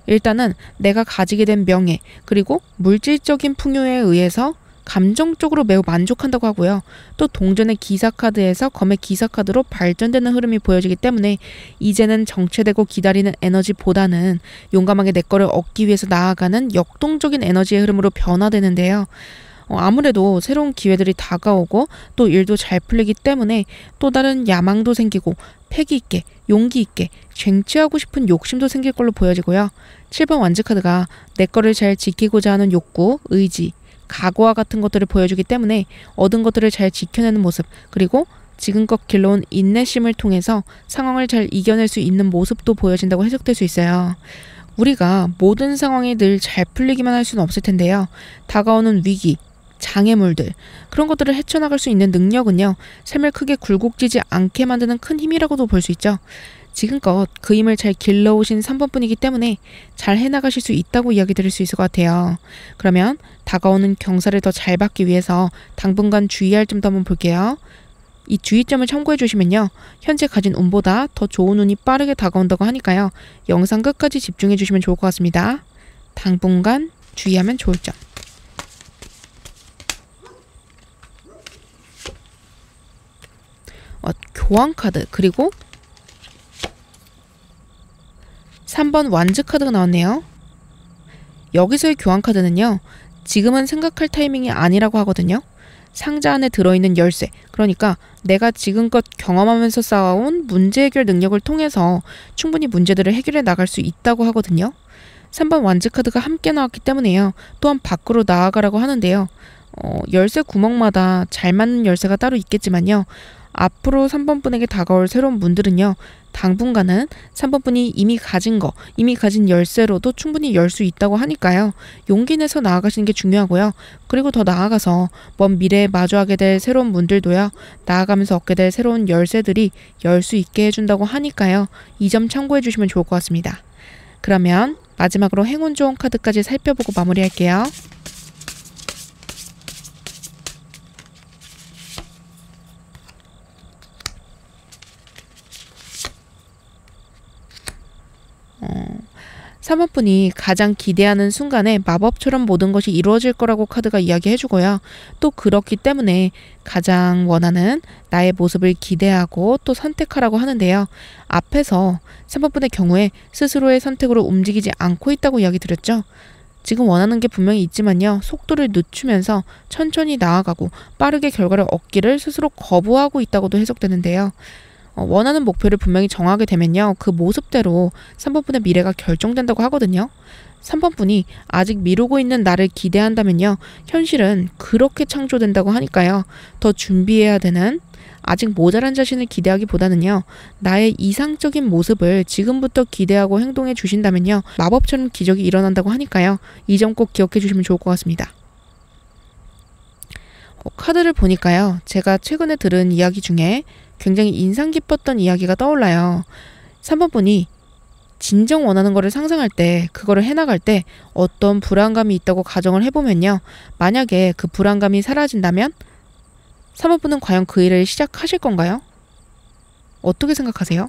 [SPEAKER 1] 일단은 내가 가지게 된 명예, 그리고 물질적인 풍요에 의해서 감정적으로 매우 만족한다고 하고요. 또 동전의 기사 카드에서 검의 기사 카드로 발전되는 흐름이 보여지기 때문에 이제는 정체되고 기다리는 에너지보다는 용감하게 내 거를 얻기 위해서 나아가는 역동적인 에너지의 흐름으로 변화되는데요. 아무래도 새로운 기회들이 다가오고 또 일도 잘 풀리기 때문에 또 다른 야망도 생기고 패기 있게, 용기 있게 쟁취하고 싶은 욕심도 생길 걸로 보여지고요. 7번 완즈 카드가 내 거를 잘 지키고자 하는 욕구, 의지, 각오와 같은 것들을 보여주기 때문에 얻은 것들을 잘 지켜내는 모습, 그리고 지금껏 길러온 인내심을 통해서 상황을 잘 이겨낼 수 있는 모습도 보여진다고 해석될 수 있어요. 우리가 모든 상황이 늘 잘 풀리기만 할 수는 없을 텐데요. 다가오는 위기, 장애물들, 그런 것들을 헤쳐나갈 수 있는 능력은요. 삶을 크게 굴곡지지 않게 만드는 큰 힘이라고도 볼 수 있죠. 지금껏 그 힘을 잘 길러오신 3번 분이기 때문에 잘 해나가실 수 있다고 이야기 드릴 수 있을 것 같아요. 그러면 다가오는 경사를 더 잘 받기 위해서 당분간 주의할 점도 한번 볼게요. 이 주의점을 참고해 주시면요. 현재 가진 운보다 더 좋은 운이 빠르게 다가온다고 하니까요. 영상 끝까지 집중해 주시면 좋을 것 같습니다. 당분간 주의하면 좋을 점. 교환 카드, 그리고 3번 완즈 카드가 나왔네요. 여기서의 교환 카드는요. 지금은 생각할 타이밍이 아니라고 하거든요. 상자 안에 들어있는 열쇠, 그러니까 내가 지금껏 경험하면서 쌓아온 문제 해결 능력을 통해서 충분히 문제들을 해결해 나갈 수 있다고 하거든요. 3번 완즈 카드가 함께 나왔기 때문에요. 또한 밖으로 나아가라고 하는데요. 열쇠 구멍마다 잘 맞는 열쇠가 따로 있겠지만요. 앞으로 3번 분에게 다가올 새로운 문들은요. 당분간은 3번 분이 이미 가진 열쇠로도 충분히 열 수 있다고 하니까요. 용기 내서 나아가시는 게 중요하고요. 그리고 더 나아가서 먼 미래에 마주하게 될 새로운 문들도요. 나아가면서 얻게 될 새로운 열쇠들이 열 수 있게 해준다고 하니까요. 이 점 참고해 주시면 좋을 것 같습니다. 그러면 마지막으로 행운 좋은 카드까지 살펴보고 마무리할게요. 어, 3번 분이 가장 기대하는 순간에 마법처럼 모든 것이 이루어질 거라고 카드가 이야기해주고요. 또 그렇기 때문에 가장 원하는 나의 모습을 기대하고 또 선택하라고 하는데요. 앞에서 3번 분의 경우에 스스로의 선택으로 움직이지 않고 있다고 이야기 드렸죠. 지금 원하는 게 분명히 있지만요. 속도를 늦추면서 천천히 나아가고 빠르게 결과를 얻기를 스스로 거부하고 있다고도 해석되는데요. 원하는 목표를 분명히 정하게 되면요. 그 모습대로 3번 분의 미래가 결정된다고 하거든요. 3번 분이 아직 미루고 있는 나를 기대한다면요. 현실은 그렇게 창조된다고 하니까요. 더 준비해야 되는 아직 모자란 자신을 기대하기보다는요. 나의 이상적인 모습을 지금부터 기대하고 행동해 주신다면요. 마법처럼 기적이 일어난다고 하니까요. 이 점 꼭 기억해 주시면 좋을 것 같습니다. 카드를 보니까요. 제가 최근에 들은 이야기 중에 굉장히 인상 깊었던 이야기가 떠올라요. 3번 분이 진정 원하는 거를 상상할 때, 그거를 해나갈 때 어떤 불안감이 있다고 가정을 해보면요. 만약에 그 불안감이 사라진다면 3번 분은 과연 그 일을 시작하실 건가요? 어떻게 생각하세요?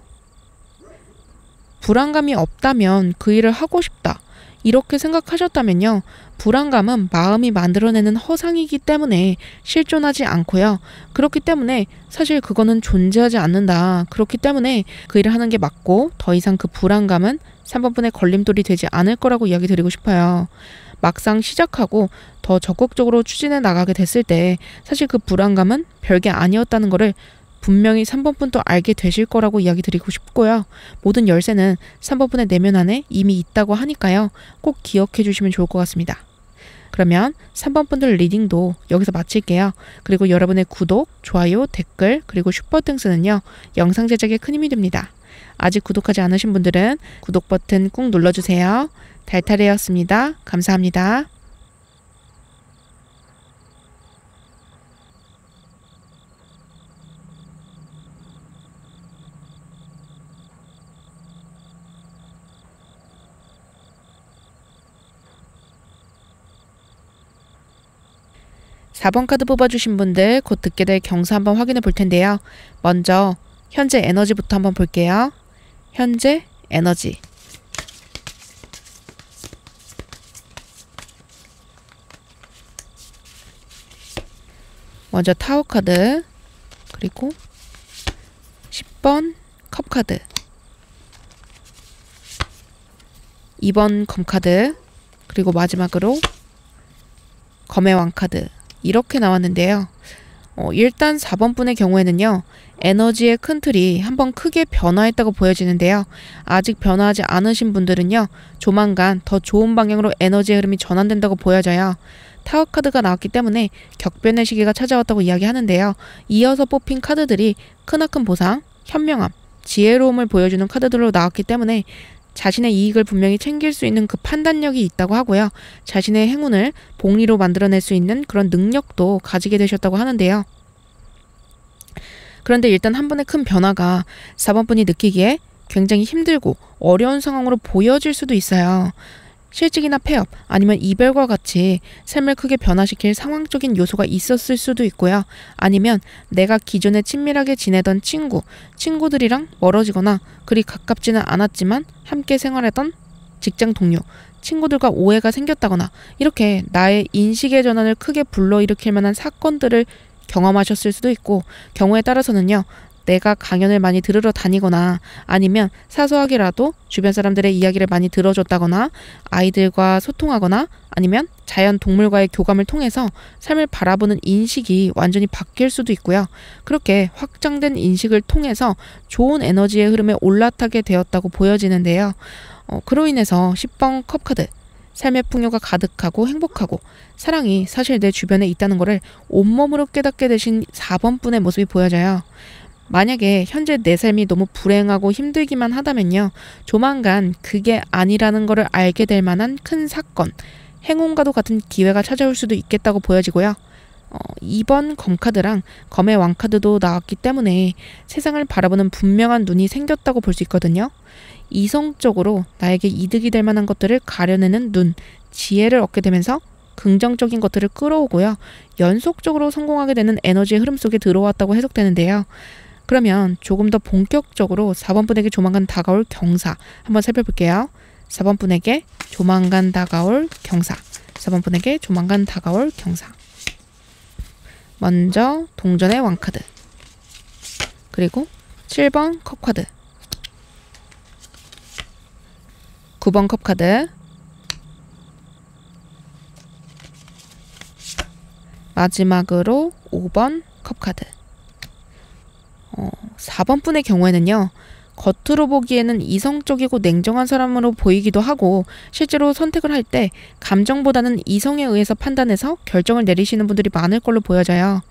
[SPEAKER 1] 불안감이 없다면 그 일을 하고 싶다. 이렇게 생각하셨다면요. 불안감은 마음이 만들어내는 허상이기 때문에 실존하지 않고요. 그렇기 때문에 사실 그거는 존재하지 않는다. 그렇기 때문에 그 일을 하는 게 맞고 더 이상 그 불안감은 3번 분의 걸림돌이 되지 않을 거라고 이야기 드리고 싶어요. 막상 시작하고 더 적극적으로 추진해 나가게 됐을 때 사실 그 불안감은 별게 아니었다는 거를 분명히 3번 분도 알게 되실 거라고 이야기 드리고 싶고요. 모든 열쇠는 3번 분의 내면 안에 이미 있다고 하니까요. 꼭 기억해 주시면 좋을 것 같습니다. 그러면 3번 분들 리딩도 여기서 마칠게요. 그리고 여러분의 구독, 좋아요, 댓글, 그리고 슈퍼땡스는요. 영상 제작에 큰 힘이 됩니다. 아직 구독하지 않으신 분들은 구독 버튼 꾹 눌러주세요. 달달이었습니다. 감사합니다. 4번 카드 뽑아주신 분들 곧 듣게 될 경수 한번 확인해 볼 텐데요. 먼저 현재 에너지부터 한번 볼게요. 현재 에너지. 먼저 타워 카드, 그리고 10번 컵 카드, 2번 검 카드, 그리고 마지막으로 검의 왕 카드. 이렇게 나왔는데요. 일단 4번 분의 경우에는요. 에너지의 큰 틀이 한번 크게 변화했다고 보여지는데요. 아직 변화하지 않으신 분들은요. 조만간 더 좋은 방향으로 에너지의 흐름이 전환된다고 보여져요. 타워 카드가 나왔기 때문에 격변의 시기가 찾아왔다고 이야기하는데요. 이어서 뽑힌 카드들이 크나큰 보상, 현명함, 지혜로움을 보여주는 카드들로 나왔기 때문에 자신의 이익을 분명히 챙길 수 있는 그 판단력이 있다고 하고요. 자신의 행운을 복리로 만들어낼 수 있는 그런 능력도 가지게 되셨다고 하는데요. 그런데 일단 한 번의 큰 변화가 4번 분이 느끼기에 굉장히 힘들고 어려운 상황으로 보여질 수도 있어요. 실직이나 폐업 아니면 이별과 같이 삶을 크게 변화시킬 상황적인 요소가 있었을 수도 있고요. 아니면 내가 기존에 친밀하게 지내던 친구들이랑 멀어지거나 그리 가깝지는 않았지만 함께 생활하던 직장 동료, 친구들과 오해가 생겼다거나 이렇게 나의 인식의 전환을 크게 불러일으킬 만한 사건들을 경험하셨을 수도 있고 경우에 따라서는요. 내가 강연을 많이 들으러 다니거나 아니면 사소하게라도 주변 사람들의 이야기를 많이 들어줬다거나 아이들과 소통하거나 아니면 자연 동물과의 교감을 통해서 삶을 바라보는 인식이 완전히 바뀔 수도 있고요. 그렇게 확장된 인식을 통해서 좋은 에너지의 흐름에 올라타게 되었다고 보여지는데요. 그로 인해서 10번 컵 카드 삶의 풍요가 가득하고 행복하고 사랑이 사실 내 주변에 있다는 것을 온몸으로 깨닫게 되신 4번 분의 모습이 보여져요. 만약에 현재 내 삶이 너무 불행하고 힘들기만 하다면요. 조만간 그게 아니라는 것을 알게 될 만한 큰 사건, 행운과도 같은 기회가 찾아올 수도 있겠다고 보여지고요. 2번 검카드랑 검의 왕카드도 나왔기 때문에 세상을 바라보는 분명한 눈이 생겼다고 볼 수 있거든요. 이성적으로 나에게 이득이 될 만한 것들을 가려내는 눈, 지혜를 얻게 되면서 긍정적인 것들을 끌어오고요. 연속적으로 성공하게 되는 에너지의 흐름 속에 들어왔다고 해석되는데요. 그러면 조금 더 본격적으로 4번 분에게 조만간 다가올 경사 한번 살펴볼게요. 4번 분에게 조만간 다가올 경사. 4번 분에게 조만간 다가올 경사. 먼저 동전의 왕카드. 그리고 7번 컵카드. 9번 컵카드. 마지막으로 5번 컵카드. 4번 분의 경우에는요. 겉으로 보기에는 이성적이고 냉정한 사람으로 보이기도 하고 실제로 선택을 할 때 감정보다는 이성에 의해서 판단해서 결정을 내리시는 분들이 많을 걸로 보여져요.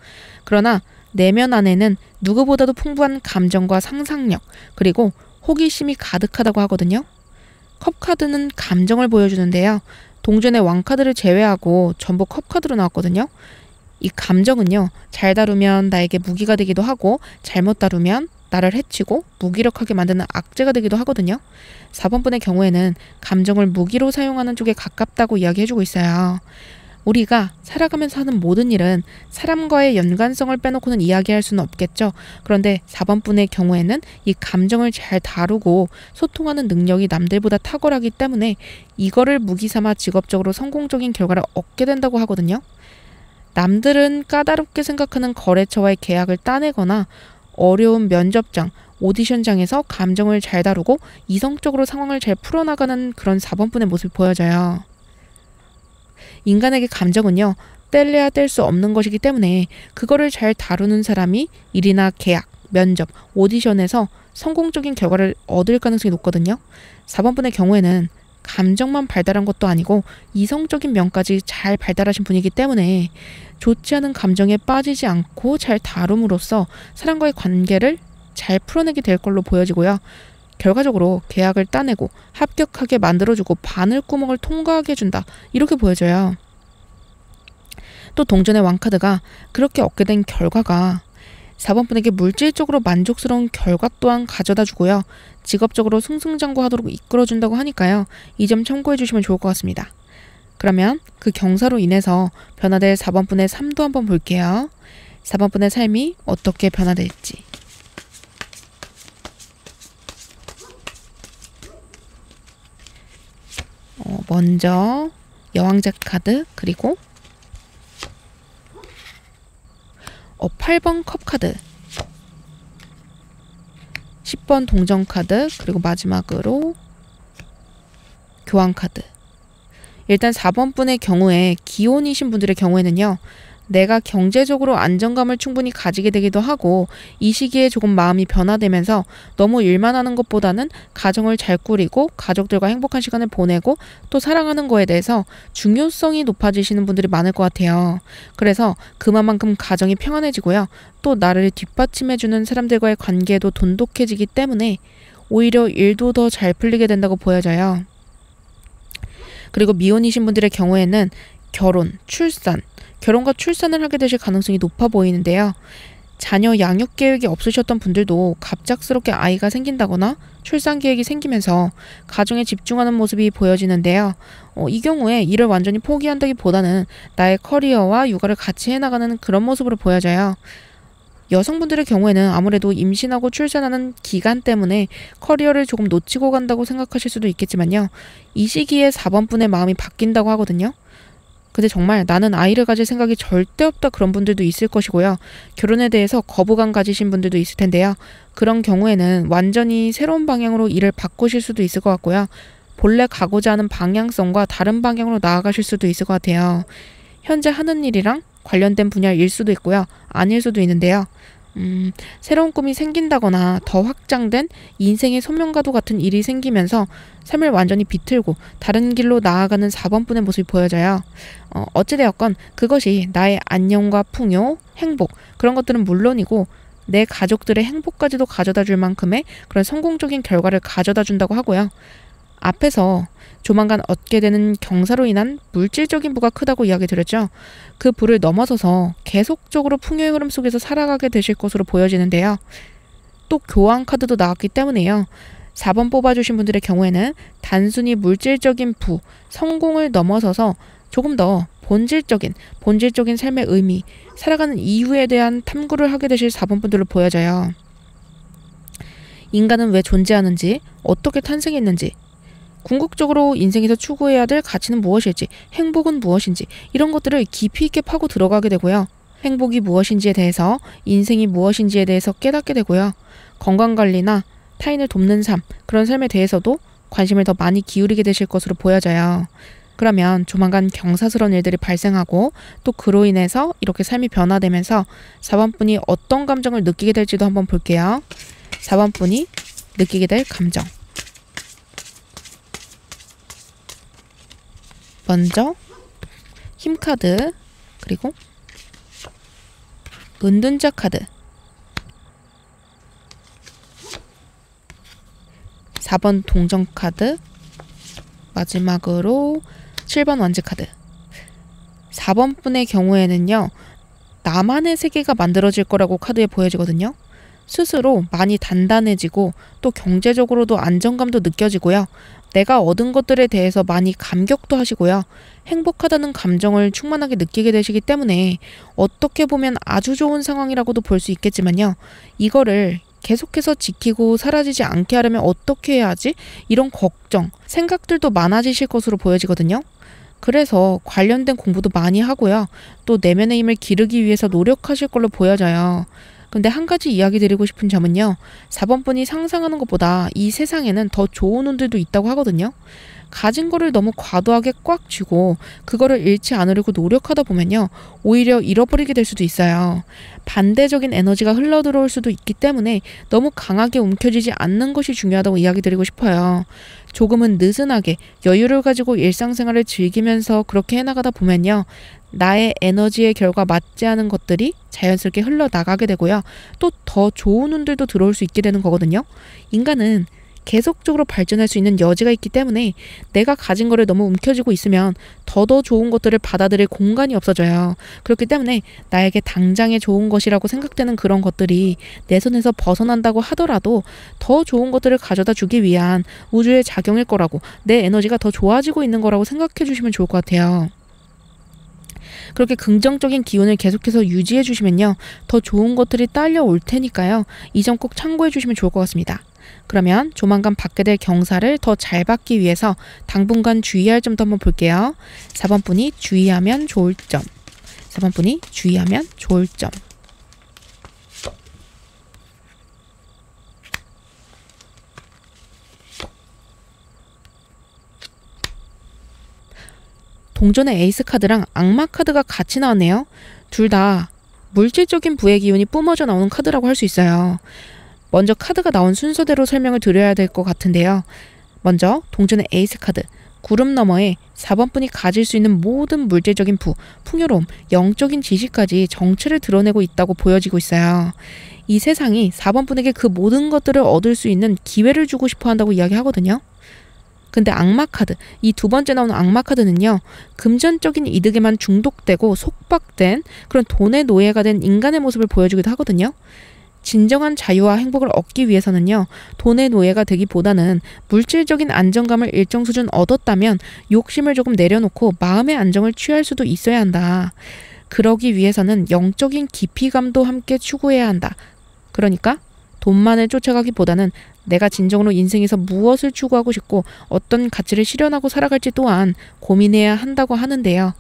[SPEAKER 1] 그러나 내면 안에는 누구보다도 풍부한 감정과 상상력 그리고 호기심이 가득하다고 하거든요. 컵카드는 감정을 보여주는데요. 동전의 왕카드를 제외하고 전부 컵카드로 나왔거든요. 이 감정은요. 잘 다루면 나에게 무기가 되기도 하고 잘못 다루면 나를 해치고 무기력하게 만드는 악재가 되기도 하거든요. 4번 분의 경우에는 감정을 무기로 사용하는 쪽에 가깝다고 이야기해주고 있어요. 우리가 살아가면서 하는 모든 일은 사람과의 연관성을 빼놓고는 이야기할 수는 없겠죠. 그런데 4번 분의 경우에는 이 감정을 잘 다루고 소통하는 능력이 남들보다 탁월하기 때문에 이거를 무기 삼아 직업적으로 성공적인 결과를 얻게 된다고 하거든요. 남들은 까다롭게 생각하는 거래처와의 계약을 따내거나 어려운 면접장, 오디션장에서 감정을 잘 다루고 이성적으로 상황을 잘 풀어나가는 그런 4번 분의 모습이 보여져요. 인간에게 감정은요. 뗄래야 뗄 수 없는 것이기 때문에 그거를 잘 다루는 사람이 일이나 계약, 면접, 오디션에서 성공적인 결과를 얻을 가능성이 높거든요. 4번 분의 경우에는 감정만 발달한 것도 아니고 이성적인 면까지 잘 발달하신 분이기 때문에 좋지 않은 감정에 빠지지 않고 잘 다룸으로써 사람과의 관계를 잘 풀어내게 될 걸로 보여지고요. 결과적으로 계약을 따내고 합격하게 만들어주고 바늘구멍을 통과하게 해준다. 이렇게 보여져요. 또 동전의 왕카드가 그렇게 얻게 된 결과가 4번 분에게 물질적으로 만족스러운 결과 또한 가져다 주고요. 직업적으로 승승장구하도록 이끌어준다고 하니까요. 이 점 참고해 주시면 좋을 것 같습니다. 그러면 그 경사로 인해서 변화될 4번 분의 삶도 한번 볼게요. 4번 분의 삶이 어떻게 변화될지. 먼저 여왕제 카드 그리고 8번 컵 카드 10번 동전 카드 그리고 마지막으로 교환 카드. 일단 4번 분의 경우에 기혼이신 분들의 경우에는요. 내가 경제적으로 안정감을 충분히 가지게 되기도 하고 이 시기에 조금 마음이 변화되면서 너무 일만 하는 것보다는 가정을 잘 꾸리고 가족들과 행복한 시간을 보내고 또 사랑하는 거에 대해서 중요성이 높아지시는 분들이 많을 것 같아요. 그래서 그만큼 가정이 평안해지고요. 또 나를 뒷받침해주는 사람들과의 관계도 돈독해지기 때문에 오히려 일도 더 잘 풀리게 된다고 보여져요. 그리고 미혼이신 분들의 경우에는 결혼, 출산, 결혼과 출산을 하게 되실 가능성이 높아 보이는데요. 자녀 양육 계획이 없으셨던 분들도 갑작스럽게 아이가 생긴다거나 출산 계획이 생기면서 가정에 집중하는 모습이 보여지는데요. 이 경우에 일을 완전히 포기한다기보다는 나의 커리어와 육아를 같이 해나가는 그런 모습으로 보여져요. 여성분들의 경우에는 아무래도 임신하고 출산하는 기간 때문에 커리어를 조금 놓치고 간다고 생각하실 수도 있겠지만요. 이 시기에 4번 분의 마음이 바뀐다고 하거든요. 근데 정말 나는 아이를 가질 생각이 절대 없다 그런 분들도 있을 것이고요. 결혼에 대해서 거부감 가지신 분들도 있을 텐데요. 그런 경우에는 완전히 새로운 방향으로 일을 바꾸실 수도 있을 것 같고요. 본래 가고자 하는 방향성과 다른 방향으로 나아가실 수도 있을 것 같아요. 현재 하는 일이랑 관련된 분야일 수도 있고요. 아닐 수도 있는데요. 새로운 꿈이 생긴다거나 더 확장된 인생의 소명과도 같은 일이 생기면서 삶을 완전히 비틀고 다른 길로 나아가는 4번 분의 모습이 보여져요. 어찌되었건 그것이 나의 안녕과 풍요, 행복 그런 것들은 물론이고 내 가족들의 행복까지도 가져다 줄 만큼의 그런 성공적인 결과를 가져다 준다고 하고요. 앞에서 조만간 얻게 되는 경사로 인한 물질적인 부가 크다고 이야기 드렸죠. 그 부를 넘어서서 계속적으로 풍요의 흐름 속에서 살아가게 되실 것으로 보여지는데요. 또 교환 카드도 나왔기 때문에요. 4번 뽑아주신 분들의 경우에는 단순히 물질적인 부, 성공을 넘어서서 조금 더 본질적인 삶의 의미, 살아가는 이유에 대한 탐구를 하게 되실 4번 분들로 보여져요. 인간은 왜 존재하는지, 어떻게 탄생했는지, 궁극적으로 인생에서 추구해야 될 가치는 무엇일지, 행복은 무엇인지 이런 것들을 깊이 있게 파고 들어가게 되고요. 행복이 무엇인지에 대해서, 인생이 무엇인지에 대해서 깨닫게 되고요. 건강관리나 타인을 돕는 삶, 그런 삶에 대해서도 관심을 더 많이 기울이게 되실 것으로 보여져요. 그러면 조만간 경사스러운 일들이 발생하고 또 그로 인해서 이렇게 삶이 변화되면서 4번 분이 어떤 감정을 느끼게 될지도 한번 볼게요. 4번 분이 느끼게 될 감정. 먼저 힘카드, 그리고 은둔자 카드, 4번 동전 카드, 마지막으로 7번 완즈 카드. 4번 분의 경우에는요, 나만의 세계가 만들어질 거라고 카드에 보여지거든요. 스스로 많이 단단해지고 또 경제적으로도 안정감도 느껴지고요. 내가 얻은 것들에 대해서 많이 감격도 하시고요. 행복하다는 감정을 충만하게 느끼게 되시기 때문에 어떻게 보면 아주 좋은 상황이라고도 볼 수 있겠지만요. 이거를 계속해서 지키고 사라지지 않게 하려면 어떻게 해야 하지? 이런 걱정, 생각들도 많아지실 것으로 보여지거든요. 그래서 관련된 공부도 많이 하고요. 또 내면의 힘을 기르기 위해서 노력하실 걸로 보여져요. 근데 한 가지 이야기 드리고 싶은 점은요. 4번 분이 상상하는 것보다 이 세상에는 더 좋은 운들도 있다고 하거든요. 가진 거를 너무 과도하게 꽉 쥐고 그거를 잃지 않으려고 노력하다 보면요. 오히려 잃어버리게 될 수도 있어요. 반대적인 에너지가 흘러들어올 수도 있기 때문에 너무 강하게 움켜쥐지 않는 것이 중요하다고 이야기 드리고 싶어요. 조금은 느슨하게 여유를 가지고 일상생활을 즐기면서 그렇게 해나가다 보면요. 나의 에너지의 결과 맞지 않은 것들이 자연스럽게 흘러나가게 되고요. 또 더 좋은 운들도 들어올 수 있게 되는 거거든요. 인간은 계속적으로 발전할 수 있는 여지가 있기 때문에 내가 가진 거를 너무 움켜쥐고 있으면 더 좋은 것들을 받아들일 공간이 없어져요. 그렇기 때문에 나에게 당장에 좋은 것이라고 생각되는 그런 것들이 내 손에서 벗어난다고 하더라도 더 좋은 것들을 가져다 주기 위한 우주의 작용일 거라고, 내 에너지가 더 좋아지고 있는 거라고 생각해 주시면 좋을 것 같아요. 그렇게 긍정적인 기운을 계속해서 유지해 주시면요. 더 좋은 것들이 딸려올 테니까요. 이 점 꼭 참고해 주시면 좋을 것 같습니다. 그러면 조만간 받게 될 경사를 더 잘 받기 위해서 당분간 주의할 점도 한번 볼게요. 4번 분이 주의하면 좋을 점. 4번 분이 주의하면 좋을 점. 동전의 에이스 카드랑 악마 카드가 같이 나왔네요. 둘 다 물질적인 부의 기운이 뿜어져 나오는 카드라고 할 수 있어요. 먼저 카드가 나온 순서대로 설명을 드려야 될 것 같은데요. 먼저 동전의 에이스 카드, 구름 너머에 4번 분이 가질 수 있는 모든 물질적인 부, 풍요로움, 영적인 지식까지 정체를 드러내고 있다고 보여지고 있어요. 이 세상이 4번 분에게 그 모든 것들을 얻을 수 있는 기회를 주고 싶어 한다고 이야기하거든요. 근데 악마 카드, 이 두 번째 나오는 악마 카드는요. 금전적인 이득에만 중독되고 속박된 그런 돈의 노예가 된 인간의 모습을 보여주기도 하거든요. 진정한 자유와 행복을 얻기 위해서는요. 돈의 노예가 되기보다는 물질적인 안정감을 일정 수준 얻었다면 욕심을 조금 내려놓고 마음의 안정을 취할 수도 있어야 한다. 그러기 위해서는 영적인 깊이감도 함께 추구해야 한다. 그러니까 돈만을 쫓아가기보다는 내가 진정으로 인생에서 무엇을 추구하고 싶고 어떤 가치를 실현하고 살아갈지 또한 고민해야 한다고 하는데요.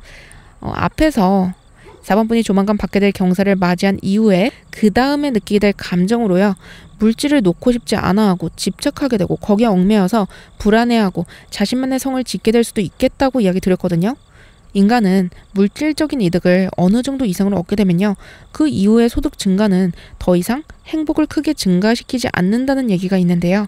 [SPEAKER 1] 앞에서 4번 분이 조만간 받게 될 경사를 맞이한 이후에 그 다음에 느끼게 될 감정으로요. 물질을 놓고 싶지 않아 하고 집착하게 되고 거기에 얽매여서 불안해하고 자신만의 성을 짓게 될 수도 있겠다고 이야기 드렸거든요. 인간은 물질적인 이득을 어느 정도 이상으로 얻게 되면요. 그 이후의 소득 증가는 더 이상 행복을 크게 증가시키지 않는다는 얘기가 있는데요.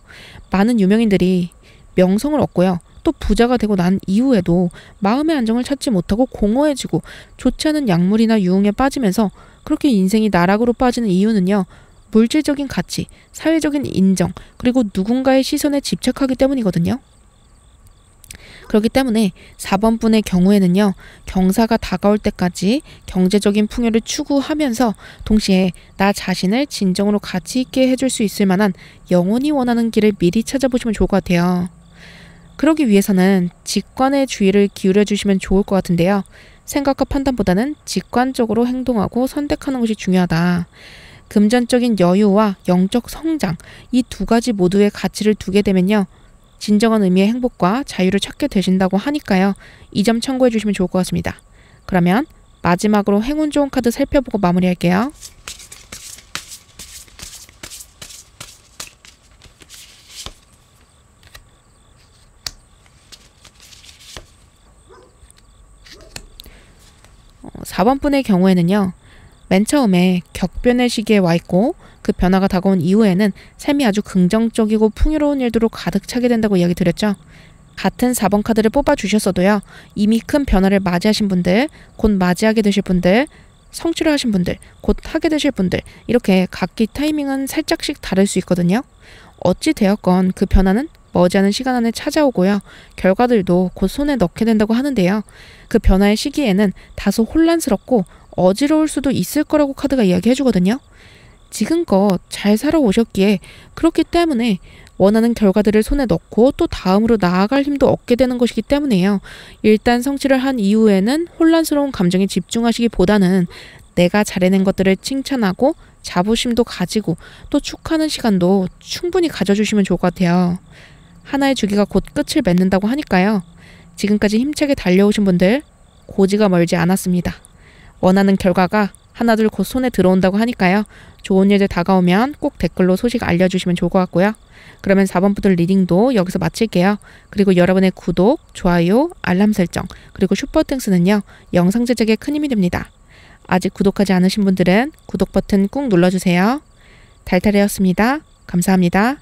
[SPEAKER 1] 많은 유명인들이 명성을 얻고요. 또 부자가 되고 난 이후에도 마음의 안정을 찾지 못하고 공허해지고 좋지 않은 약물이나 유흥에 빠지면서 그렇게 인생이 나락으로 빠지는 이유는요. 물질적인 가치, 사회적인 인정, 그리고 누군가의 시선에 집착하기 때문이거든요. 그렇기 때문에 4번 분의 경우에는요. 경사가 다가올 때까지 경제적인 풍요를 추구하면서 동시에 나 자신을 진정으로 가치 있게 해줄 수 있을 만한 영원히 원하는 길을 미리 찾아보시면 좋을 것 같아요. 그러기 위해서는 직관에 주의를 기울여 주시면 좋을 것 같은데요. 생각과 판단보다는 직관적으로 행동하고 선택하는 것이 중요하다. 금전적인 여유와 영적 성장, 이 두 가지 모두의 가치를 두게 되면요. 진정한 의미의 행복과 자유를 찾게 되신다고 하니까요. 이 점 참고해 주시면 좋을 것 같습니다. 그러면 마지막으로 행운 좋은 카드 살펴보고 마무리할게요. 4번 분의 경우에는요. 맨 처음에 격변의 시기에 와 있고 그 변화가 다가온 이후에는 삶이 아주 긍정적이고 풍요로운 일들로 가득 차게 된다고 이야기 드렸죠. 같은 4번 카드를 뽑아주셨어도요. 이미 큰 변화를 맞이하신 분들, 곧 맞이하게 되실 분들, 성취를 하신 분들, 곧 하게 되실 분들 이렇게 각기 타이밍은 살짝씩 다를 수 있거든요. 어찌 되었건 그 변화는 머지않은 시간 안에 찾아오고요. 결과들도 곧 손에 넣게 된다고 하는데요. 그 변화의 시기에는 다소 혼란스럽고 어지러울 수도 있을 거라고 카드가 이야기해주거든요. 지금껏 잘 살아오셨기에 그렇기 때문에 원하는 결과들을 손에 넣고 또 다음으로 나아갈 힘도 얻게 되는 것이기 때문에요. 일단 성취를 한 이후에는 혼란스러운 감정에 집중하시기보다는 내가 잘해낸 것들을 칭찬하고 자부심도 가지고 또 축하하는 시간도 충분히 가져주시면 좋을 것 같아요. 하나의 주기가 곧 끝을 맺는다고 하니까요. 지금까지 힘차게 달려오신 분들 고지가 멀지 않았습니다. 원하는 결과가 하나둘 곧 손에 들어온다고 하니까요. 좋은 일들 다가오면 꼭 댓글로 소식 알려주시면 좋을 것 같고요. 그러면 4번 분들 리딩도 여기서 마칠게요. 그리고 여러분의 구독, 좋아요, 알람 설정, 그리고 슈퍼땡스는요. 영상 제작에 큰 힘이 됩니다. 아직 구독하지 않으신 분들은 구독 버튼 꾹 눌러주세요. 달달이었습니다. 감사합니다.